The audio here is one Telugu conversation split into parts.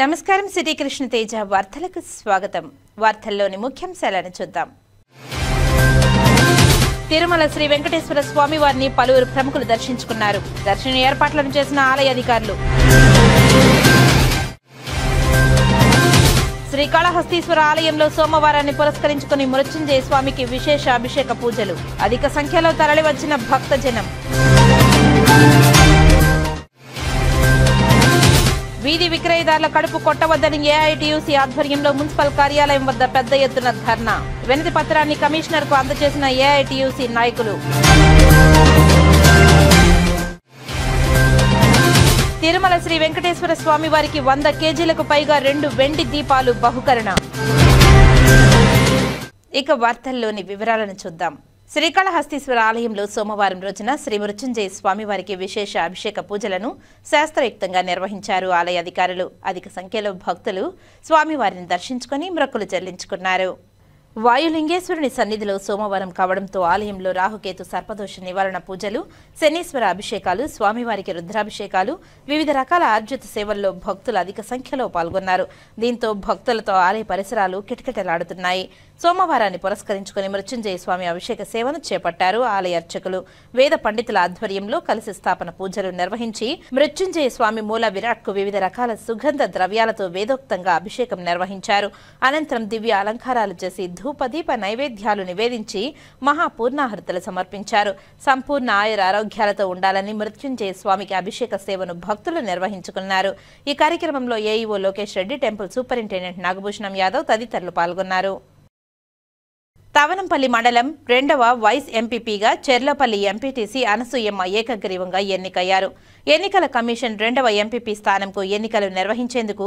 నమస్కారం సిటీ కృష్ణ తేజ వార్తలకు స్వాగతం. వార్తల్లోని ముఖ్యాంశాలను చూద్దాం. తిరుమల శ్రీ వెంకటేశ్వర స్వామి వారిని పలువురు ప్రముఖులు దర్శించుకున్నారు. దర్శన ఏర్పాట్లను చేసిన ఆలయ అధికారులు. శ్రీకాళహస్తీశ్వర ఆలయంలో సోమవారాన్ని పురస్కరించుకుని మృత్యుంజయ స్వామికి విశేష అభిషేక పూజలు. అధిక సంఖ్యలో తరలివచ్చిన భక్తజనం. వీధి విక్రయదారుల కడుపు కొట్టవద్దని ఏఐటీయూసీ ఆధ్వర్యంలో మున్సిపల్ కార్యాలయం వద్ద పెద్ద ఎత్తున ధర్నా. వినతి పత్రాన్ని కమిషనర్ కు అందజేసిన ఏఐటీయూసీ నాయకులు. తిరుమల శ్రీ వెంకటేశ్వర స్వామి వారికి 100 కేజీలకు పైగా 2 వెండి దీపాలు బహుకరణ. ఇక వార్తల్లోని వివరాలను చూద్దాం. శ్రీకాళహస్తీశ్వర ఆలయంలో సోమవారం రోజున శ్రీ మృత్యుంజయ స్వామివారికి విశేష అభిషేక పూజలను శాస్త్రయుక్తంగా నిర్వహించారు ఆలయ అధికారులు. అధిక సంఖ్యలో భక్తులు స్వామివారిని దర్శించుకుని మొక్కులు చెల్లించుకున్నారు. వాయులింగేశ్వరుని సన్నిధిలో సోమవారం కావడంతో ఆలయంలో రాహుకేతు సర్పదోష నివారణ పూజలు, శనీశ్వర అభిషేకాలు, స్వామివారికి రుద్రాభిషేకాలు, వివిధ రకాల ఆర్జిత సేవల్లో భక్తులు అధిక సంఖ్యలో పాల్గొన్నారు. దీంతో భక్తులతో ఆలయ పరిసరాలు కిటకిటలాడుతున్నాయి. సోమవారాన్ని పురస్కరించుకుని మృత్యుంజయ స్వామి అభిషేక సేవను చేపట్టారు ఆలయ అర్చకులు. వేద పండితుల ఆధ్వర్యంలో కలశ స్థాపన పూజలు నిర్వహించి మృత్యుంజయ స్వామి మూల విరాట్కు వివిధ రకాల సుగంధ ద్రవ్యాలతో వేదోక్తంగా అభిషేకం నిర్వహించారు. అనంతరం దివ్య అలంకారాలు చేసి ధూపదీప నైవేద్యాలు నివేదించి మహాపూర్ణాహుతులు సమర్పించారు. సంపూర్ణ ఆయుర ఆరోగ్యాలతో ఉండాలని మృత్యుంజయ స్వామికి అభిషేక సేవను భక్తులు నిర్వహించుకున్నారు. ఈ కార్యక్రమంలో AEO Lokesh Reddy, temple superintendent Nagabhushanam Yadav తదితరులు పాల్గొన్నారు. తవనంపల్లి మండలం 2వ వైస్ ఎంపీపీగా చెర్లపల్లి ఎంపీటీసీ అనసూయమ్మ ఏకగ్రీవంగా ఎన్నికయ్యారు. ఎన్నికల కమిషన్ 2వ ఎంపీపీ స్థానంకు ఎన్నికలు నిర్వహించేందుకు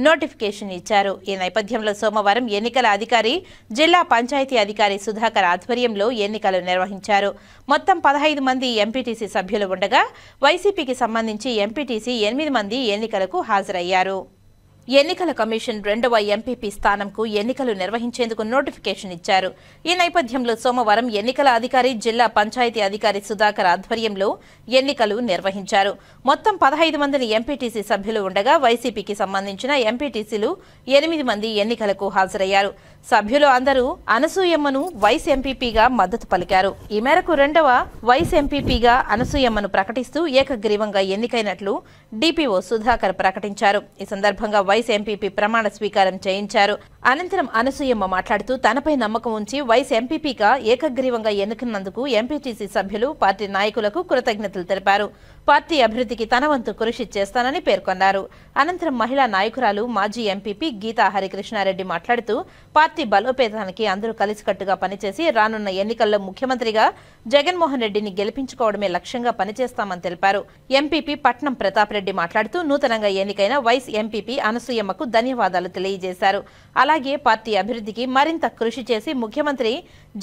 నోటిఫికేషన్ ఇచ్చారు. ఈ నేపథ్యంలో సోమవారం ఎన్నికల అధికారి, జిల్లా పంచాయతీ అధికారి సుధాకర్ ఆధ్వర్యంలో ఎన్నికలు నిర్వహించారు. మొత్తం 15 మంది ఎంపీటీసీ సభ్యులు ఉండగా వైసీపీకి సంబంధించి ఎంపీటీసీ 8 మంది ఎన్నికలకు హాజరయ్యారు. ఎన్నికల కమిషన్ 2వ ఎంపీపీ స్థానంకు ఎన్నికలు నిర్వహించేందుకు నోటిఫికేషన్ ఇచ్చారు. ఈ నేపథ్యంలో సోమవారం ఎన్నికల అధికారి, జిల్లా పంచాయతీ అధికారి సుధాకర్ ఆధ్వర్యంలో ఎన్నికలు నిర్వహించారు. మొత్తం 15 మందిని ఎంపీటీసీ సభ్యులు ఉండగా వైసీపీకి సంబంధించిన ఎంపీటీసీలు 8 మంది ఎన్నికలకు హాజరయ్యారు. సభ్యులు అందరూ అనసూయమ్మను వైస్ ఎంపీపీగా మద్దతు పలికారు. ఈ మేరకు 2వ వైస్ ఎంపీపీగా అనసూయమ్మను ప్రకటిస్తూ ఏకగ్రీవంగా ఎన్నికైనట్లు డిపిఓ సుధాకర్ ప్రకటించారు. ఈ సందర్భంగా వైస్ ఎంపీపీ ప్రమాణ స్వీకారం చేయించారు. అనంతరం అనసూయమ్మ మాట్లాడుతూ తనపై నమ్మకం ఉంచి వైస్ ఎంపీపీగా ఏకగ్రీవంగా ఎన్నుకున్నందుకు ఎంపీటీసీ సభ్యులు, పార్టీ నాయకులకు కృతజ్ఞతలు తెలిపారు. పార్టీ అభివృద్ధికి తన వంతు కృషి చేస్తానని పేర్కొన్నారు. అనంతరం మహిళా నాయకురాలు, మాజీ ఎంపీపీ గీతా హరికృష్ణారెడ్డి మాట్లాడుతూ పార్టీ బలోపేతానికి అందరూ కలిసికట్టుగా పనిచేసి రానున్న ఎన్నికల్లో ముఖ్యమంత్రిగా జగన్మోహన్ రెడ్డిని గెలిపించుకోవడమే లక్ష్యంగా పనిచేస్తామని తెలిపారు. ఎంపీపీ పట్నం ప్రతాప్ రెడ్డి మాట్లాడుతూ నూతనంగా ఎన్నికైన వైస్ ఎంపీపీ అనసూయమ్మకు ధన్యవాదాలు తెలియజేశారు. అలాగే పార్టీ అభివృద్ధికి మరింత కృషి చేసి ముఖ్యమంత్రి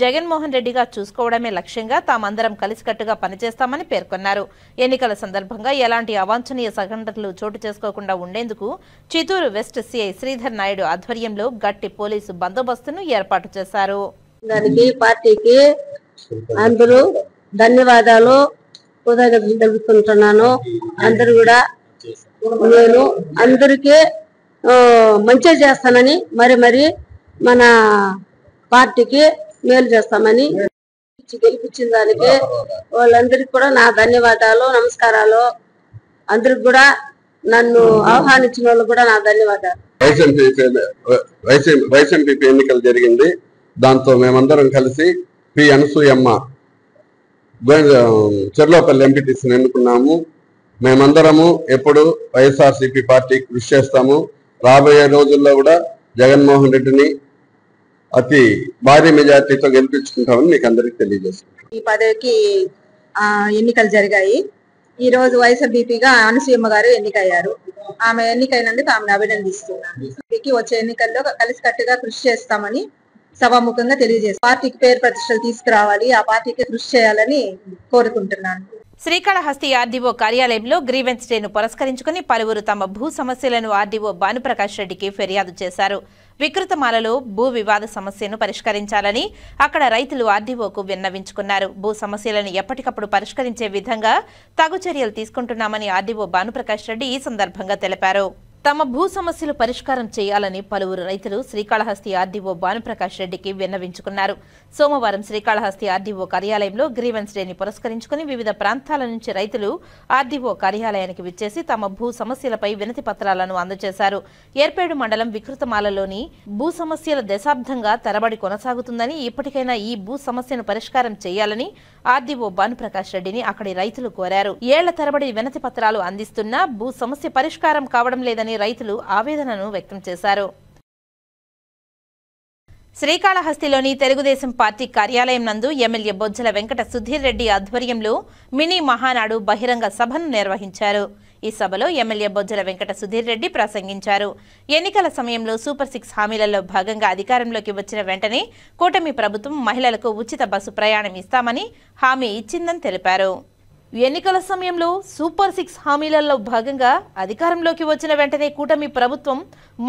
జగన్మోహన్ రెడ్డిగా చూసుకోవడమే లక్ష్యంగా తామందరం కలిసికట్టుగా పనిచేస్తామని పేర్కొన్నారు. ఎన్నికల సందర్భంగా ఎలాంటి అవాంఛనీయ సంఘటనలు చోటు చేసుకోకుండా ఉండేందుకు చిత్తూరు వెస్ట్ సిఐ శ్రీధర్ నాయుడు ఆధ్వర్యంలో గట్టి పోలీసు బందోబస్తును ఏర్పాటు చేశారు. దానికి పార్టీకి అందరూ ధన్యవాదాలు, కృతజ్ఞతలు తెలుపుకుంటున్నాను. అందరూ కూడా నేను అందరికీ మంచి చేస్తానని, మరి మన పార్టీకి మేలు చేస్తామని గెలిపించిన దానికి వాళ్ళందరికీ కూడా నా ధన్యవాదాలు, నమస్కారాలు. అందరికి కూడా నన్ను ఆహ్వానించిన వాళ్ళు కూడా నా ధన్యవాదాలు. వైస్ ఎంపీపీ ఎన్నికలు జరిగింది. దాంతో మేమందరం కలిసి పి అనసూయమ్మ చెర్లోపల్లి ఎంపీటీసీని ఎన్నుకున్నాము. మేమందరము ఎప్పుడు వైఎస్ఆర్సీపీ పార్టీకి కృషి చేస్తాము. రాబోయే రోజుల్లో కూడా జగన్మోహన్ రెడ్డిని అతి భారీ మెజార్టీతో గెలిపించుకుంటామని మీకు అందరికి తెలియజేస్తున్నాం. ఈ పదవికి ఎన్నికలు జరిగాయి. ఈ రోజు వైఎస్ఆర్సీపీగా అనసూయమ్మ గారు ఎన్నికయ్యారు. ఆమె ఎన్నికైనందుకు ఆమెను అభినందిస్తున్నాను. వచ్చే ఎన్నికల్లో కలిసికట్టుగా కృషి చేస్తామని సభాముఖంగా తెలియజేస్తాం. పార్టీకి పేరు ప్రతిష్టలు తీసుకురావాలి, ఆ పార్టీకి కృషి చేయాలని కోరుకుంటున్నాను. శ్రీకాళహస్తి ఆర్డీఓ కార్యాలయంలో గ్రీవెన్స్ డేను పురస్కరించుకుని పలువురు తమ భూ సమస్యలను ఆర్డీఓ భానుప్రకాష్ రెడ్డికి ఫిర్యాదు చేశారు. వికృతమాలలో భూ వివాద సమస్యను పరిష్కరించాలని అక్కడ రైతులు ఆర్డీఓకు విన్నవించుకున్నారు. భూ సమస్యలను ఎప్పటికప్పుడు పరిష్కరించే విధంగా తగు చర్యలు తీసుకుంటున్నామని ఆర్డీఓ భానుప్రకాష్ రెడ్డి ఈ సందర్భంగా తెలిపారు. తమ భూ సమస్యలు పరిష్కారం చేయాలని పలువురు రైతులు శ్రీకాళహస్తి ఆర్డీఓ భానుప్రకాష్ రెడ్డికి విన్నవించుకున్నారు. సోమవారం శ్రీకాళహస్తి ఆర్డీఓ కార్యాలయంలో గ్రీవెన్స్ డేని పురస్కరించుకుని వివిధ ప్రాంతాల నుంచి రైతులు ఆర్డీఓ కార్యాలయానికి విచ్చేసి తమ భూ సమస్యలపై వినతి పత్రాలను అందజేశారు. ఏర్పేడు మండలం వికృతమాలలోని భూ సమస్యల దశాబ్దంగా తరబడి కొనసాగుతుందని, ఇప్పటికైనా ఈ భూ సమస్యను పరిష్కారం చేయాలని ఆర్డీఓ భానుప్రకాష్ రెడ్డిని అక్కడి రైతులు కోరారు. ఏళ్ల తరబడి వినతి పత్రాలు అందిస్తున్నా భూ సమస్య పరిష్కారం కావడం లేదని రైతులు ఆవేదనను వ్యక్తం చేశారు. శ్రీకాళహస్తిలోని తెలుగుదేశం పార్టీ కార్యాలయం నందు ఎమ్మెల్యే బొజ్జల వెంకట సుధీర్ రెడ్డి ఆధ్వర్యంలో మినీ మహానాడు బహిరంగ సభను నిర్వహించారు. ఈ సభలో ఎమ్మెల్యే బొజ్జల వెంకట సుధీర్ రెడ్డి ప్రసంగించారు. ఎన్నికల సమయంలో సూపర్ 6 హామీలలో భాగంగా అధికారంలోకి వచ్చిన వెంటనే కూటమి ప్రభుత్వం మహిళలకు ఉచిత బస్సు ప్రయాణం ఇస్తామని హామీ ఇచ్చిందని తెలిపారు. ఎన్నికల సమయంలో సూపర్ 6 హామీలలో భాగంగా అధికారంలోకి వచ్చిన వెంటనే కూటమి ప్రభుత్వం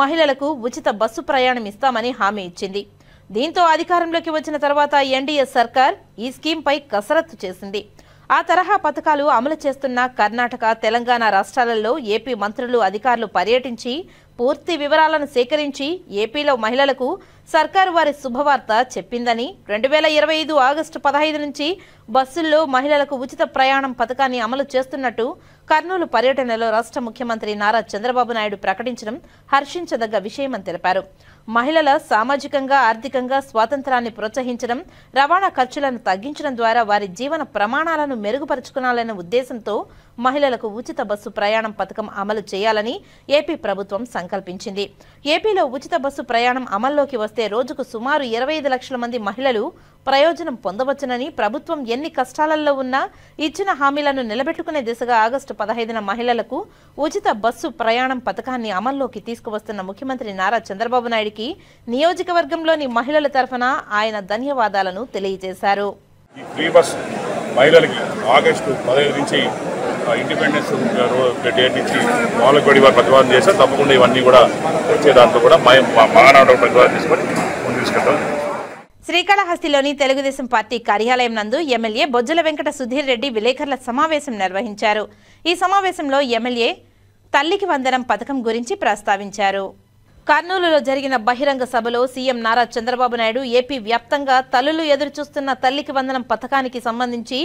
మహిళలకు ఉచిత బస్సు ప్రయాణం ఇస్తామని హామీ ఇచ్చింది. దీంతో అధికారంలోకి వచ్చిన తర్వాత ఎన్డీఏ సర్కార్ ఈ స్కీంపై కసరత్తు చేసింది. ఆ తరహా పథకాలు అమలు చేస్తున్న కర్ణాటక, తెలంగాణ రాష్ట్రాలలో ఏపీ మంత్రులు, అధికారులు పర్యటించి పూర్తి వివరాలను సేకరించి ఏపీలో మహిళలకు సర్కారు వారి శుభవార్త చెప్పిందని, 2025 ఆగస్టు 15 నుంచి బస్సుల్లో మహిళలకు ఉచిత ప్రయాణం పథకాన్ని అమలు చేస్తున్నట్టు కర్నూలు పర్యటనలో రాష్ట్ర ముఖ్యమంత్రి నారా చంద్రబాబు నాయుడు ప్రకటించడం హర్షించదగ్గ విషయమని తెలిపారు. మహిళల సామాజికంగా, ఆర్థికంగా స్వాతంత్రాన్ని ప్రోత్సహించడం, రవాణా ఖర్చులను తగ్గించడం ద్వారా వారి జీవన ప్రమాణాలను మెరుగుపరుచుకోవాలనే ఉద్దేశంతో మహిళలకు ఉచిత బస్సు ప్రయాణం పథకం అమలు చేయాలని ఏపీ ప్రభుత్వం సంకల్పించింది. ఏపీలో ఉచిత బస్సు ప్రయాణం అమల్లోకి వస్తే రోజుకు సుమారు 25 లక్షల మంది మహిళలు ప్రయోజనం పొందవచ్చునని, ప్రభుత్వం ఎన్ని కష్టాలలో ఉన్నా ఇచ్చిన హామీలను నిలబెట్టుకునే దిశగా ఆగస్టు 15న మహిళలకు ఉచిత బస్సు ప్రయాణం పథకాన్ని అమల్లోకి తీసుకువస్తున్న ముఖ్యమంత్రి నారా చంద్రబాబు నాయుడికి నియోజకవర్గంలోని మహిళల తరఫున ఆయన ధన్యవాదాలను తెలియజేశారు. ఈ ఫ్రీ బస్ మహిళలకి ఆగస్టు 15 నుంచి ఇండిపెండెన్స్ డేట్ నుంచి వాళ్ళకి కూడా ఇవాళ ప్రతిపాదన చేస్తే తప్పకుండా ఇవన్నీ కూడా వచ్చే దాంట్లో కూడా మహానాడు ప్రతిపాదన తీసుకొని ముందు తీసుకెళ్తాం. శ్రీకాళహస్తిలోని తెలుగుదేశం పార్టీ కార్యాలయం నందు ఎమ్మెల్యే బొజ్జల వెంకట సుధీర్ రెడ్డి విలేకరుల సమావేశం నిర్వహించారు. ఈ సమావేశంలో ఎమ్మెల్యే తల్లికి వందనం పథకం గురించి ప్రస్తావించారు. కర్నూలులో జరిగిన బహిరంగ సభలో సీఎం నారా చంద్రబాబు నాయుడు ఏపీ వ్యాప్తంగా తల్లులు ఎదురుచూస్తున్న తల్లికి వందనం పథకానికి సంబంధించి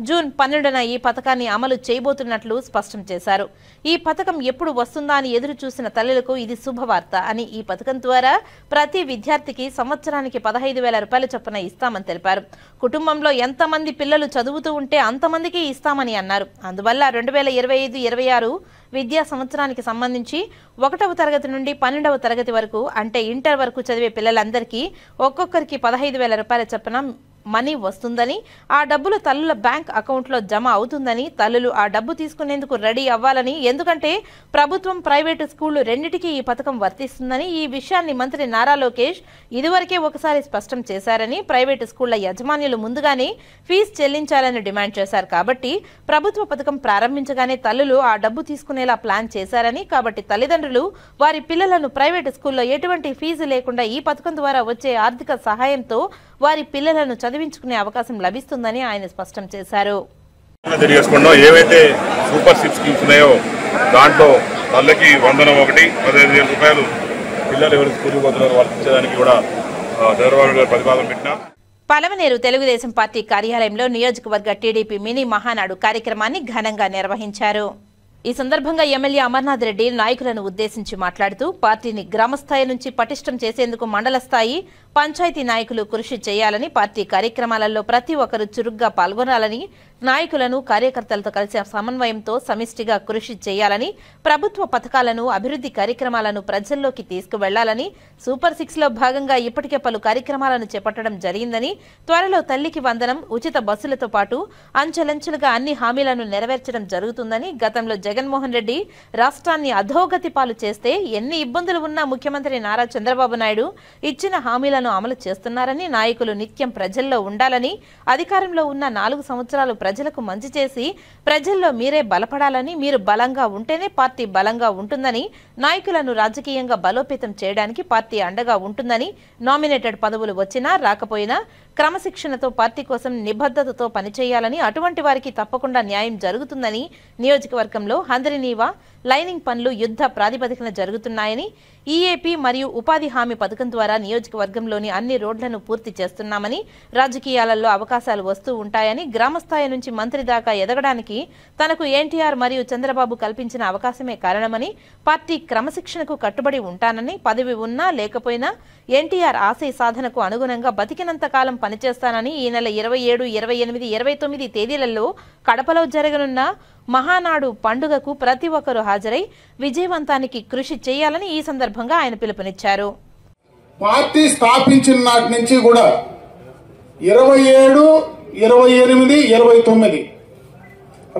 జూన్ 12న ఈ పథకాన్ని అమలు చేయబోతున్నట్లు స్పష్టం చేశారు. ఈ పథకం ఎప్పుడు వస్తుందా అని ఎదురు చూసిన తల్లులకు ఇది శుభవార్త అని, ఈ పథకం ద్వారా ప్రతి విద్యార్థికి సంవత్సరానికి 15,000 రూపాయల చొప్పున ఇస్తామని తెలిపారు. కుటుంబంలో ఎంతమంది పిల్లలు చదువుతూ ఉంటే అంతమందికి ఇస్తామని అన్నారు. అందువల్ల 2025-26 విద్యా సంవత్సరానికి సంబంధించి 1వ తరగతి నుండి 12వ తరగతి వరకు అంటే ఇంటర్ వరకు చదివే పిల్లలందరికీ ఒక్కొక్కరికి 15,000 రూపాయల చొప్పున మనీ వస్తుందని, ఆ డబ్బులు తల్లుల బ్యాంక్ అకౌంట్లో జమ అవుతుందని, తల్లులు ఆ డబ్బు తీసుకునేందుకు రెడీ అవ్వాలని, ఎందుకంటే ప్రభుత్వం, ప్రైవేటు స్కూళ్లు రెండింటికి ఈ పథకం వర్తిస్తుందని, ఈ విషయాన్ని మంత్రి నారా లోకేష్ ఇదివరకే ఒకసారి స్పష్టం చేశారని, ప్రైవేటు స్కూళ్ల యజమానులు ముందుగానే ఫీజు చెల్లించాలని డిమాండ్ చేశారు. కాబట్టి ప్రభుత్వ పథకం ప్రారంభించగానే తల్లులు ఆ డబ్బు తీసుకునేలా ప్లాన్ చేశారని, కాబట్టి తల్లిదండ్రులు వారి పిల్లలను ప్రైవేటు స్కూల్లో ఎటువంటి ఫీజు లేకుండా ఈ పథకం ద్వారా వచ్చే ఆర్థిక సహాయంతో వారి పిల్లలను చదివించుకునే అవకాశం లభిస్తుందని ఆయన స్పష్టం చేశారు. ఏవైతే సూపర్ 6 స్కీమ్స్ ఉన్నాయో దాంట్లో తల్లికి వందనం ఒకటి 15,000 రూపాయలు పిల్లలు ఎవరు స్కూల్కి పోతున్నారో వాళ్ళకి ఇచ్చేదానికి కూడా చంద్రబాబు గారు ప్రతిపాదన పెట్టినా. పలమనేరు తెలుగుదేశం పార్టీ కార్యాలయంలో నియోజకవర్గ టీడీపీ మినీ మహానాడు కార్యక్రమాన్ని ఘనంగా నిర్వహించారు. ఈ సందర్భంగా ఎమ్మెల్యే అమర్నాథ్ రెడ్డి నాయకులను ఉద్దేశించి మాట్లాడుతూ పార్టీని గ్రామస్థాయి నుంచి పటిష్టం చేసేందుకు మండల స్థాయి, పంచాయతీ నాయకులు కృషి చేయాలని, పార్టీ కార్యక్రమాలలో ప్రతి ఒక్కరూ చురుగ్గా పాల్గొనాలని, నాయకులను కార్యకర్తలతో కలిసి సమన్వయంతో సమిష్టిగా కృషి చేయాలని, ప్రభుత్వ పథకాలను, అభివృద్ధి కార్యక్రమాలను ప్రజల్లోకి తీసుకువెళ్లాలని, సూపర్ 6లో భాగంగా ఇప్పటికే పలు కార్యక్రమాలను చేపట్టడం జరిగిందని, త్వరలో తల్లికి వందనం, ఉచిత బస్సులతో పాటు అంచెలంచెలుగా అన్ని హామీలను నెరవేర్చడం జరుగుతుందని, గతంలో జగన్మోహన్ రెడ్డి రాష్ట్రాన్ని అధోగతి పాలు చేస్తే ఎన్ని ఇబ్బందులు ఉన్నా ముఖ్యమంత్రి నారా చంద్రబాబు నాయుడు ఇచ్చిన హామీలను అమలు చేస్తున్నారని, నాయకులు నిత్యం ప్రజల్లో ఉండాలని, అధికారంలో ఉన్న 4 సంవత్సరాలు ప్రజలకు మంచి చేసి ప్రజల్లో మీరే బలపడాలని, మీరు బలంగా ఉంటేనే పార్టీ బలంగా ఉంటుందని, నాయకులను రాజకీయంగా బలోపేతం చేయడానికి పార్టీ అండగా ఉంటుందని, నామినేటెడ్ పదవులు వచ్చినా రాకపోయినా క్రమశిక్షణతో పార్టీ కోసం నిబద్ధతతో పనిచేయాలని, అటువంటి వారికి తప్పకుండా న్యాయం జరుగుతుందని నియోజకవర్గంలో హంద్రినీవా, లైనింగ్ పనులు యుద్ధ ప్రాతిపదికన జరుగుతున్నాయని, ఈఏపీ మరియు ఉపాధి హామీ పథకం ద్వారా నియోజకవర్గంలోని అన్ని రోడ్లను పూర్తి చేస్తున్నామని, రాజకీయాలలో అవకాశాలు వస్తూ ఉంటాయని, గ్రామస్థాయి నుంచి మంత్రి దాకా ఎదగడానికి తనకు ఎన్టీఆర్ మరియు చంద్రబాబు కల్పించిన అవకాశమే కారణమని, పార్టీ క్రమశిక్షణకు కట్టుబడి ఉంటానని, పదవి ఉన్నా లేకపోయినా ఎన్టీఆర్ ఆశయ సాధనకు అనుగుణంగా బతికినంత కాలం పనిచేస్తానని ఈ నెల 27, 28, 29 తేదీలలో కడపలో జరగనున్న మహానాడు పండుగకు ప్రతి ఒక్కరూ హాజరై విజయవంతానికి కృషి చేయాలని ఈ సందర్భంగా ఆయన పిలుపునిచ్చారు. పార్టీ స్థాపించిన నాటి నుంచి కూడా 27, 28, 29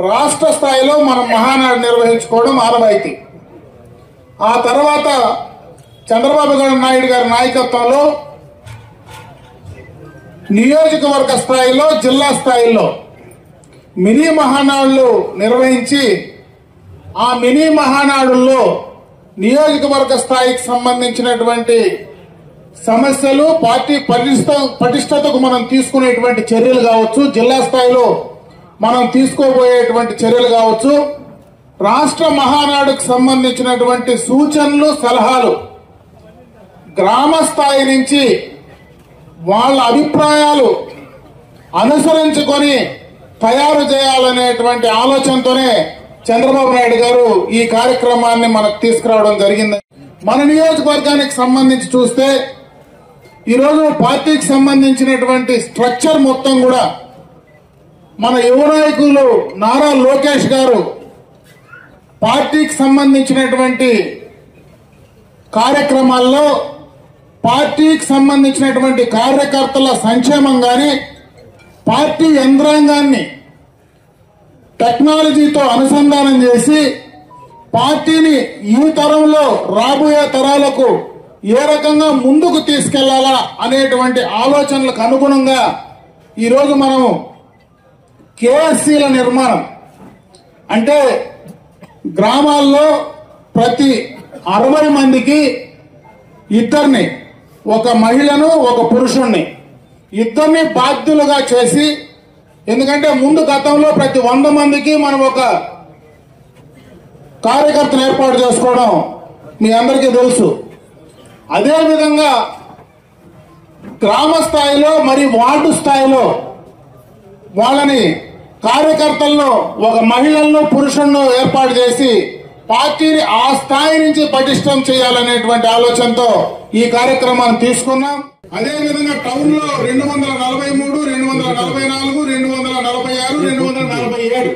రాష్ట్ర స్థాయిలో మనం మహానాడు నిర్వహించుకోవడం ఆనవాయితీ. ఆ తర్వాత చంద్రబాబు నాయుడు గారి నాయకత్వంలో నియోజకవర్గ స్థాయిలో, జిల్లా స్థాయిలో మినీ మహానాడులు నిర్వహించి ఆ మినీ మహానాడుల్లో నియోజకవర్గ స్థాయికి సంబంధించినటువంటి సమస్యలు, పార్టీ పటిష్టతకు మనం తీసుకునేటువంటి చర్యలు కావచ్చు, జిల్లా స్థాయిలో మనం తీసుకోబోయేటువంటి చర్యలు కావచ్చు, రాష్ట్ర మహానాడుకు సంబంధించినటువంటి సూచనలు, సలహాలు గ్రామ స్థాయి నుంచి వాళ్ళ అభిప్రాయాలు అనుసరించుకొని తయారు చేయాలనేటువంటి ఆలోచనతోనే చంద్రబాబు నాయుడు గారు ఈ కార్యక్రమాన్ని మనకు తీసుకురావడం జరిగింది. మన నియోజకవర్గానికి సంబంధించి చూస్తే ఈరోజు పార్టీకి సంబంధించినటువంటి స్ట్రక్చర్ మొత్తం కూడా మన యువ నాయకులు నారా లోకేష్ గారు పార్టీకి సంబంధించినటువంటి కార్యక్రమాల్లో పార్టీకి సంబంధించినటువంటి కార్యకర్తల సంక్షేమం కానీ, పార్టీ యంత్రాంగాన్ని టెక్నాలజీతో అనుసంధానం చేసి పార్టీని ఈ తరంలో రాబోయే తరాలకు ఏ రకంగా ముందుకు తీసుకెళ్లాలా అనేటువంటి ఆలోచనలకు అనుగుణంగా ఈరోజు మనం కేఎస్సీల నిర్మాణం, అంటే గ్రామాల్లో ప్రతి 60 మందికి ఇద్దరిని, ఒక మహిళను ఒక పురుషుణ్ణి, ఇద్దరిని బాధ్యులుగా చేసి, ఎందుకంటే ముందు గతంలో ప్రతి 100 మందికి మనం ఒక కార్యకర్తను ఏర్పాటు చేసుకోవడం మీ అందరికీ తెలుసు. అదేవిధంగా గ్రామ స్థాయిలో మరి వార్డు స్థాయిలో వాళ్ళని కార్యకర్తలను, ఒక మహిళలను పురుషులను ఏర్పాటు చేసి పార్టీని ఆ స్థాయి నుంచి పటిష్టం చేయాలనేటువంటి ఆలోచనతో ఈ కార్యక్రమాన్ని తీసుకున్నాం. అదేవిధంగా టౌన్ లో 243, 244, 246, 247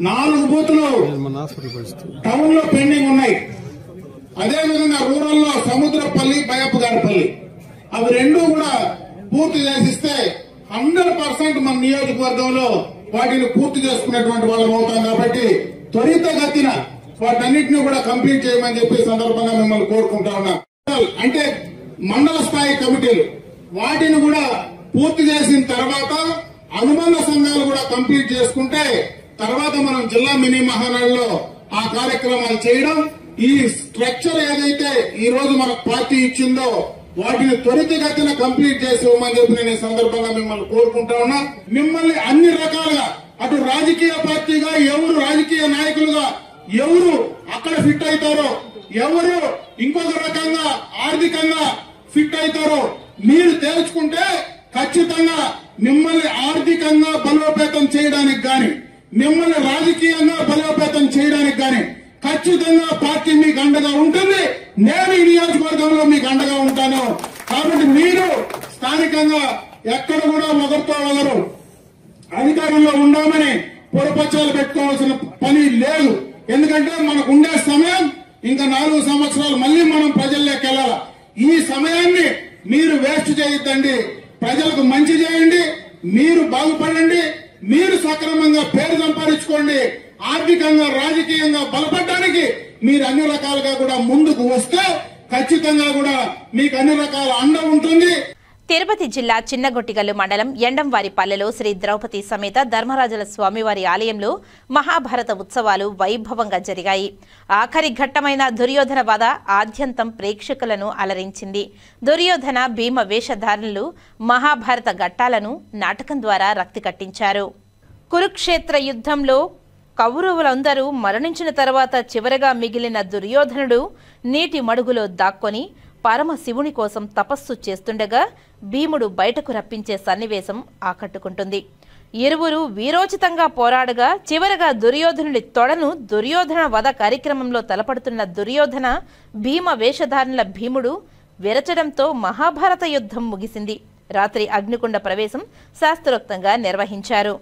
4 బూతులు టౌన్ లో పెండింగ్ ఉన్నాయి. అదేవిధంగా రూరల్ లో సముద్రపల్లి, బయపగారిపల్లి అవి 2 కూడా పూర్తి చేసిస్తే 100% మన నియోజకవర్గంలో వాటిని పూర్తి చేసుకునేటువంటి వాళ్ళం అవుతాం. కాబట్టి త్వరితగతిన వాటన్నిటిని కూడా కంప్లీట్ చేయమని చెప్పి సందర్భంగా మిమ్మల్ని కోరుకుంటా ఉన్నా. అంటే మండల స్థాయి కమిటీలు వాటిని కూడా పూర్తి చేసిన తర్వాత అనుబంధ సంఘాలు కూడా కంప్లీట్ చేసుకుంటే తర్వాత మనం జిల్లా మినీ మహానాడులో ఆ కార్యక్రమాలు చేయడం, ఈ స్ట్రక్చర్ ఏదైతే ఈ రోజు మన పార్టీ ఇచ్చిందో వాటిని త్వరితగతిన కంప్లీట్ చేసి ఇవ్వమని చెప్పి నేను ఈ సందర్భంగా మిమ్మల్ని కోరుకుంటా ఉన్నా. మిమ్మల్ని అన్ని రకాలుగా అటు రాజకీయ పార్టీగా, ఎవరు రాజకీయ నాయకులుగా ఎవరు అక్కడ ఫిట్ అవుతారో, ఎవరు ఇంకొక రకంగా ఆర్థికంగా ఫిట్ అవుతారో మీరు తేల్చుకుంటే ఖచ్చితంగా మిమ్మల్ని ఆర్థికంగా బలోపేతం చేయడానికి గాని, మిమ్మల్ని రాజకీయంగా బలోపేతం చేయడానికి గాని ఖచ్చితంగా పార్టీ మీకు అండగా ఉంటుంది. నేను ఈ నియోజకవర్గంలో మీకు అండగా ఉంటాను. కాబట్టి మీరు స్థానికంగా ఎక్కడ కూడా ఒకరితో ఒకరు అధికారంలో ఉండామని పొరపచ్చాలు పెట్టుకోవాల్సిన పని లేదు. ఎందుకంటే మనకు ఉండే సమయం ఇంకా 4 సంవత్సరాలు మళ్ళీ మనం ప్రజల్లోకి వెళ్ళాలి. ఈ సమయాన్ని మీరు వేస్ట్ చేయొద్దండి. ప్రజలకు మంచి చేయండి, మీరు బాగుపడండి, మీరు సక్రమంగా పేరు సంపాదించుకోండి. ఆర్థికంగా, రాజకీయంగా బలపడడానికి మీరు అన్ని రకాలుగా కూడా ముందుకు వస్తే ఖచ్చితంగా కూడా మీకు అన్ని రకాల అండ ఉంటుంది. తిరుపతి జిల్లా చిన్నగొట్టిగల్లు మండలం ఎండంవారిపల్లెలో శ్రీ ద్రౌపది సమేత ధర్మరాజుల స్వామివారి ఆలయంలో మహాభారత ఉత్సవాలు వైభవంగా జరిగాయి. ఆఖరి ఘట్టమైన దుర్యోధన వధ ఆద్యంతం ప్రేక్షకులను అలరించింది. దుర్యోధన, భీమ వేషధారణలు మహాభారత ఘట్టాలను నాటకం ద్వారా రక్తి కట్టించారు. కురుక్షేత్ర యుద్ధంలో కౌరవులందరూ మరణించిన తర్వాత చివరగా మిగిలిన దుర్యోధనుడు నీటి మడుగులో దాక్కొని పరమశివుని కోసం తపస్సు చేస్తుండగా భీముడు బయటకు రప్పించే సన్నివేశం ఆకట్టుకుంటుంది. ఇరువురు వీరోచితంగా పోరాడగా చివరగా దుర్యోధనుడి తొడను దుర్యోధన వధ కార్యక్రమంలో తలపడుతున్న దుర్యోధన భీమ వేషధారణల భీముడు విరచడంతో మహాభారత యుద్ధం ముగిసింది. రాత్రి అగ్నికుండ ప్రవేశం శాస్త్రోక్తంగా నిర్వహించారు.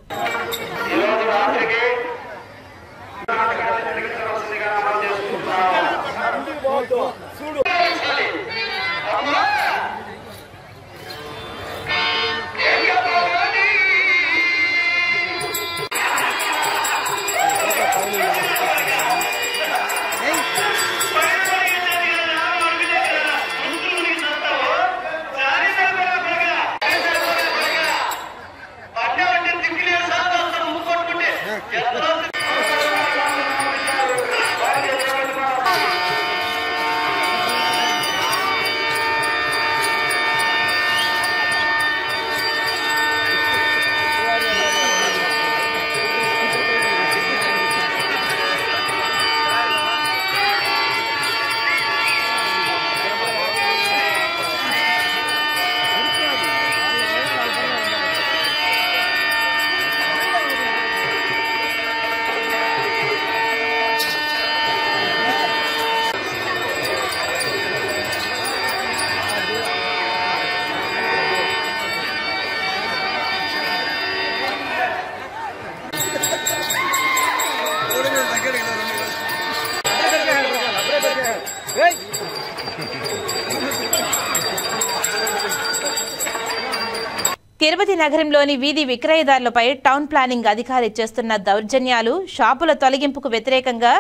తిరుపతి నగరంలోని వీధి విక్రయదారులపై టౌన్ ప్లానింగ్ అధికారి చేస్తున్న దౌర్జన్యాలు, షాపుల తొలగింపుకు వ్యతిరేకంగా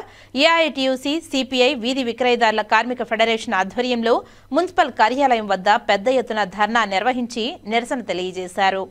ఏఐటీయూసీ, సిపిఐ, వీధి విక్రయదారుల కార్మిక ఫెడరేషన్ ఆధ్వర్యంలో మున్సిపల్ కార్యాలయం వద్ద పెద్ద ఎత్తున ధర్నా నిర్వహించి నిరసన తెలియజేశారు.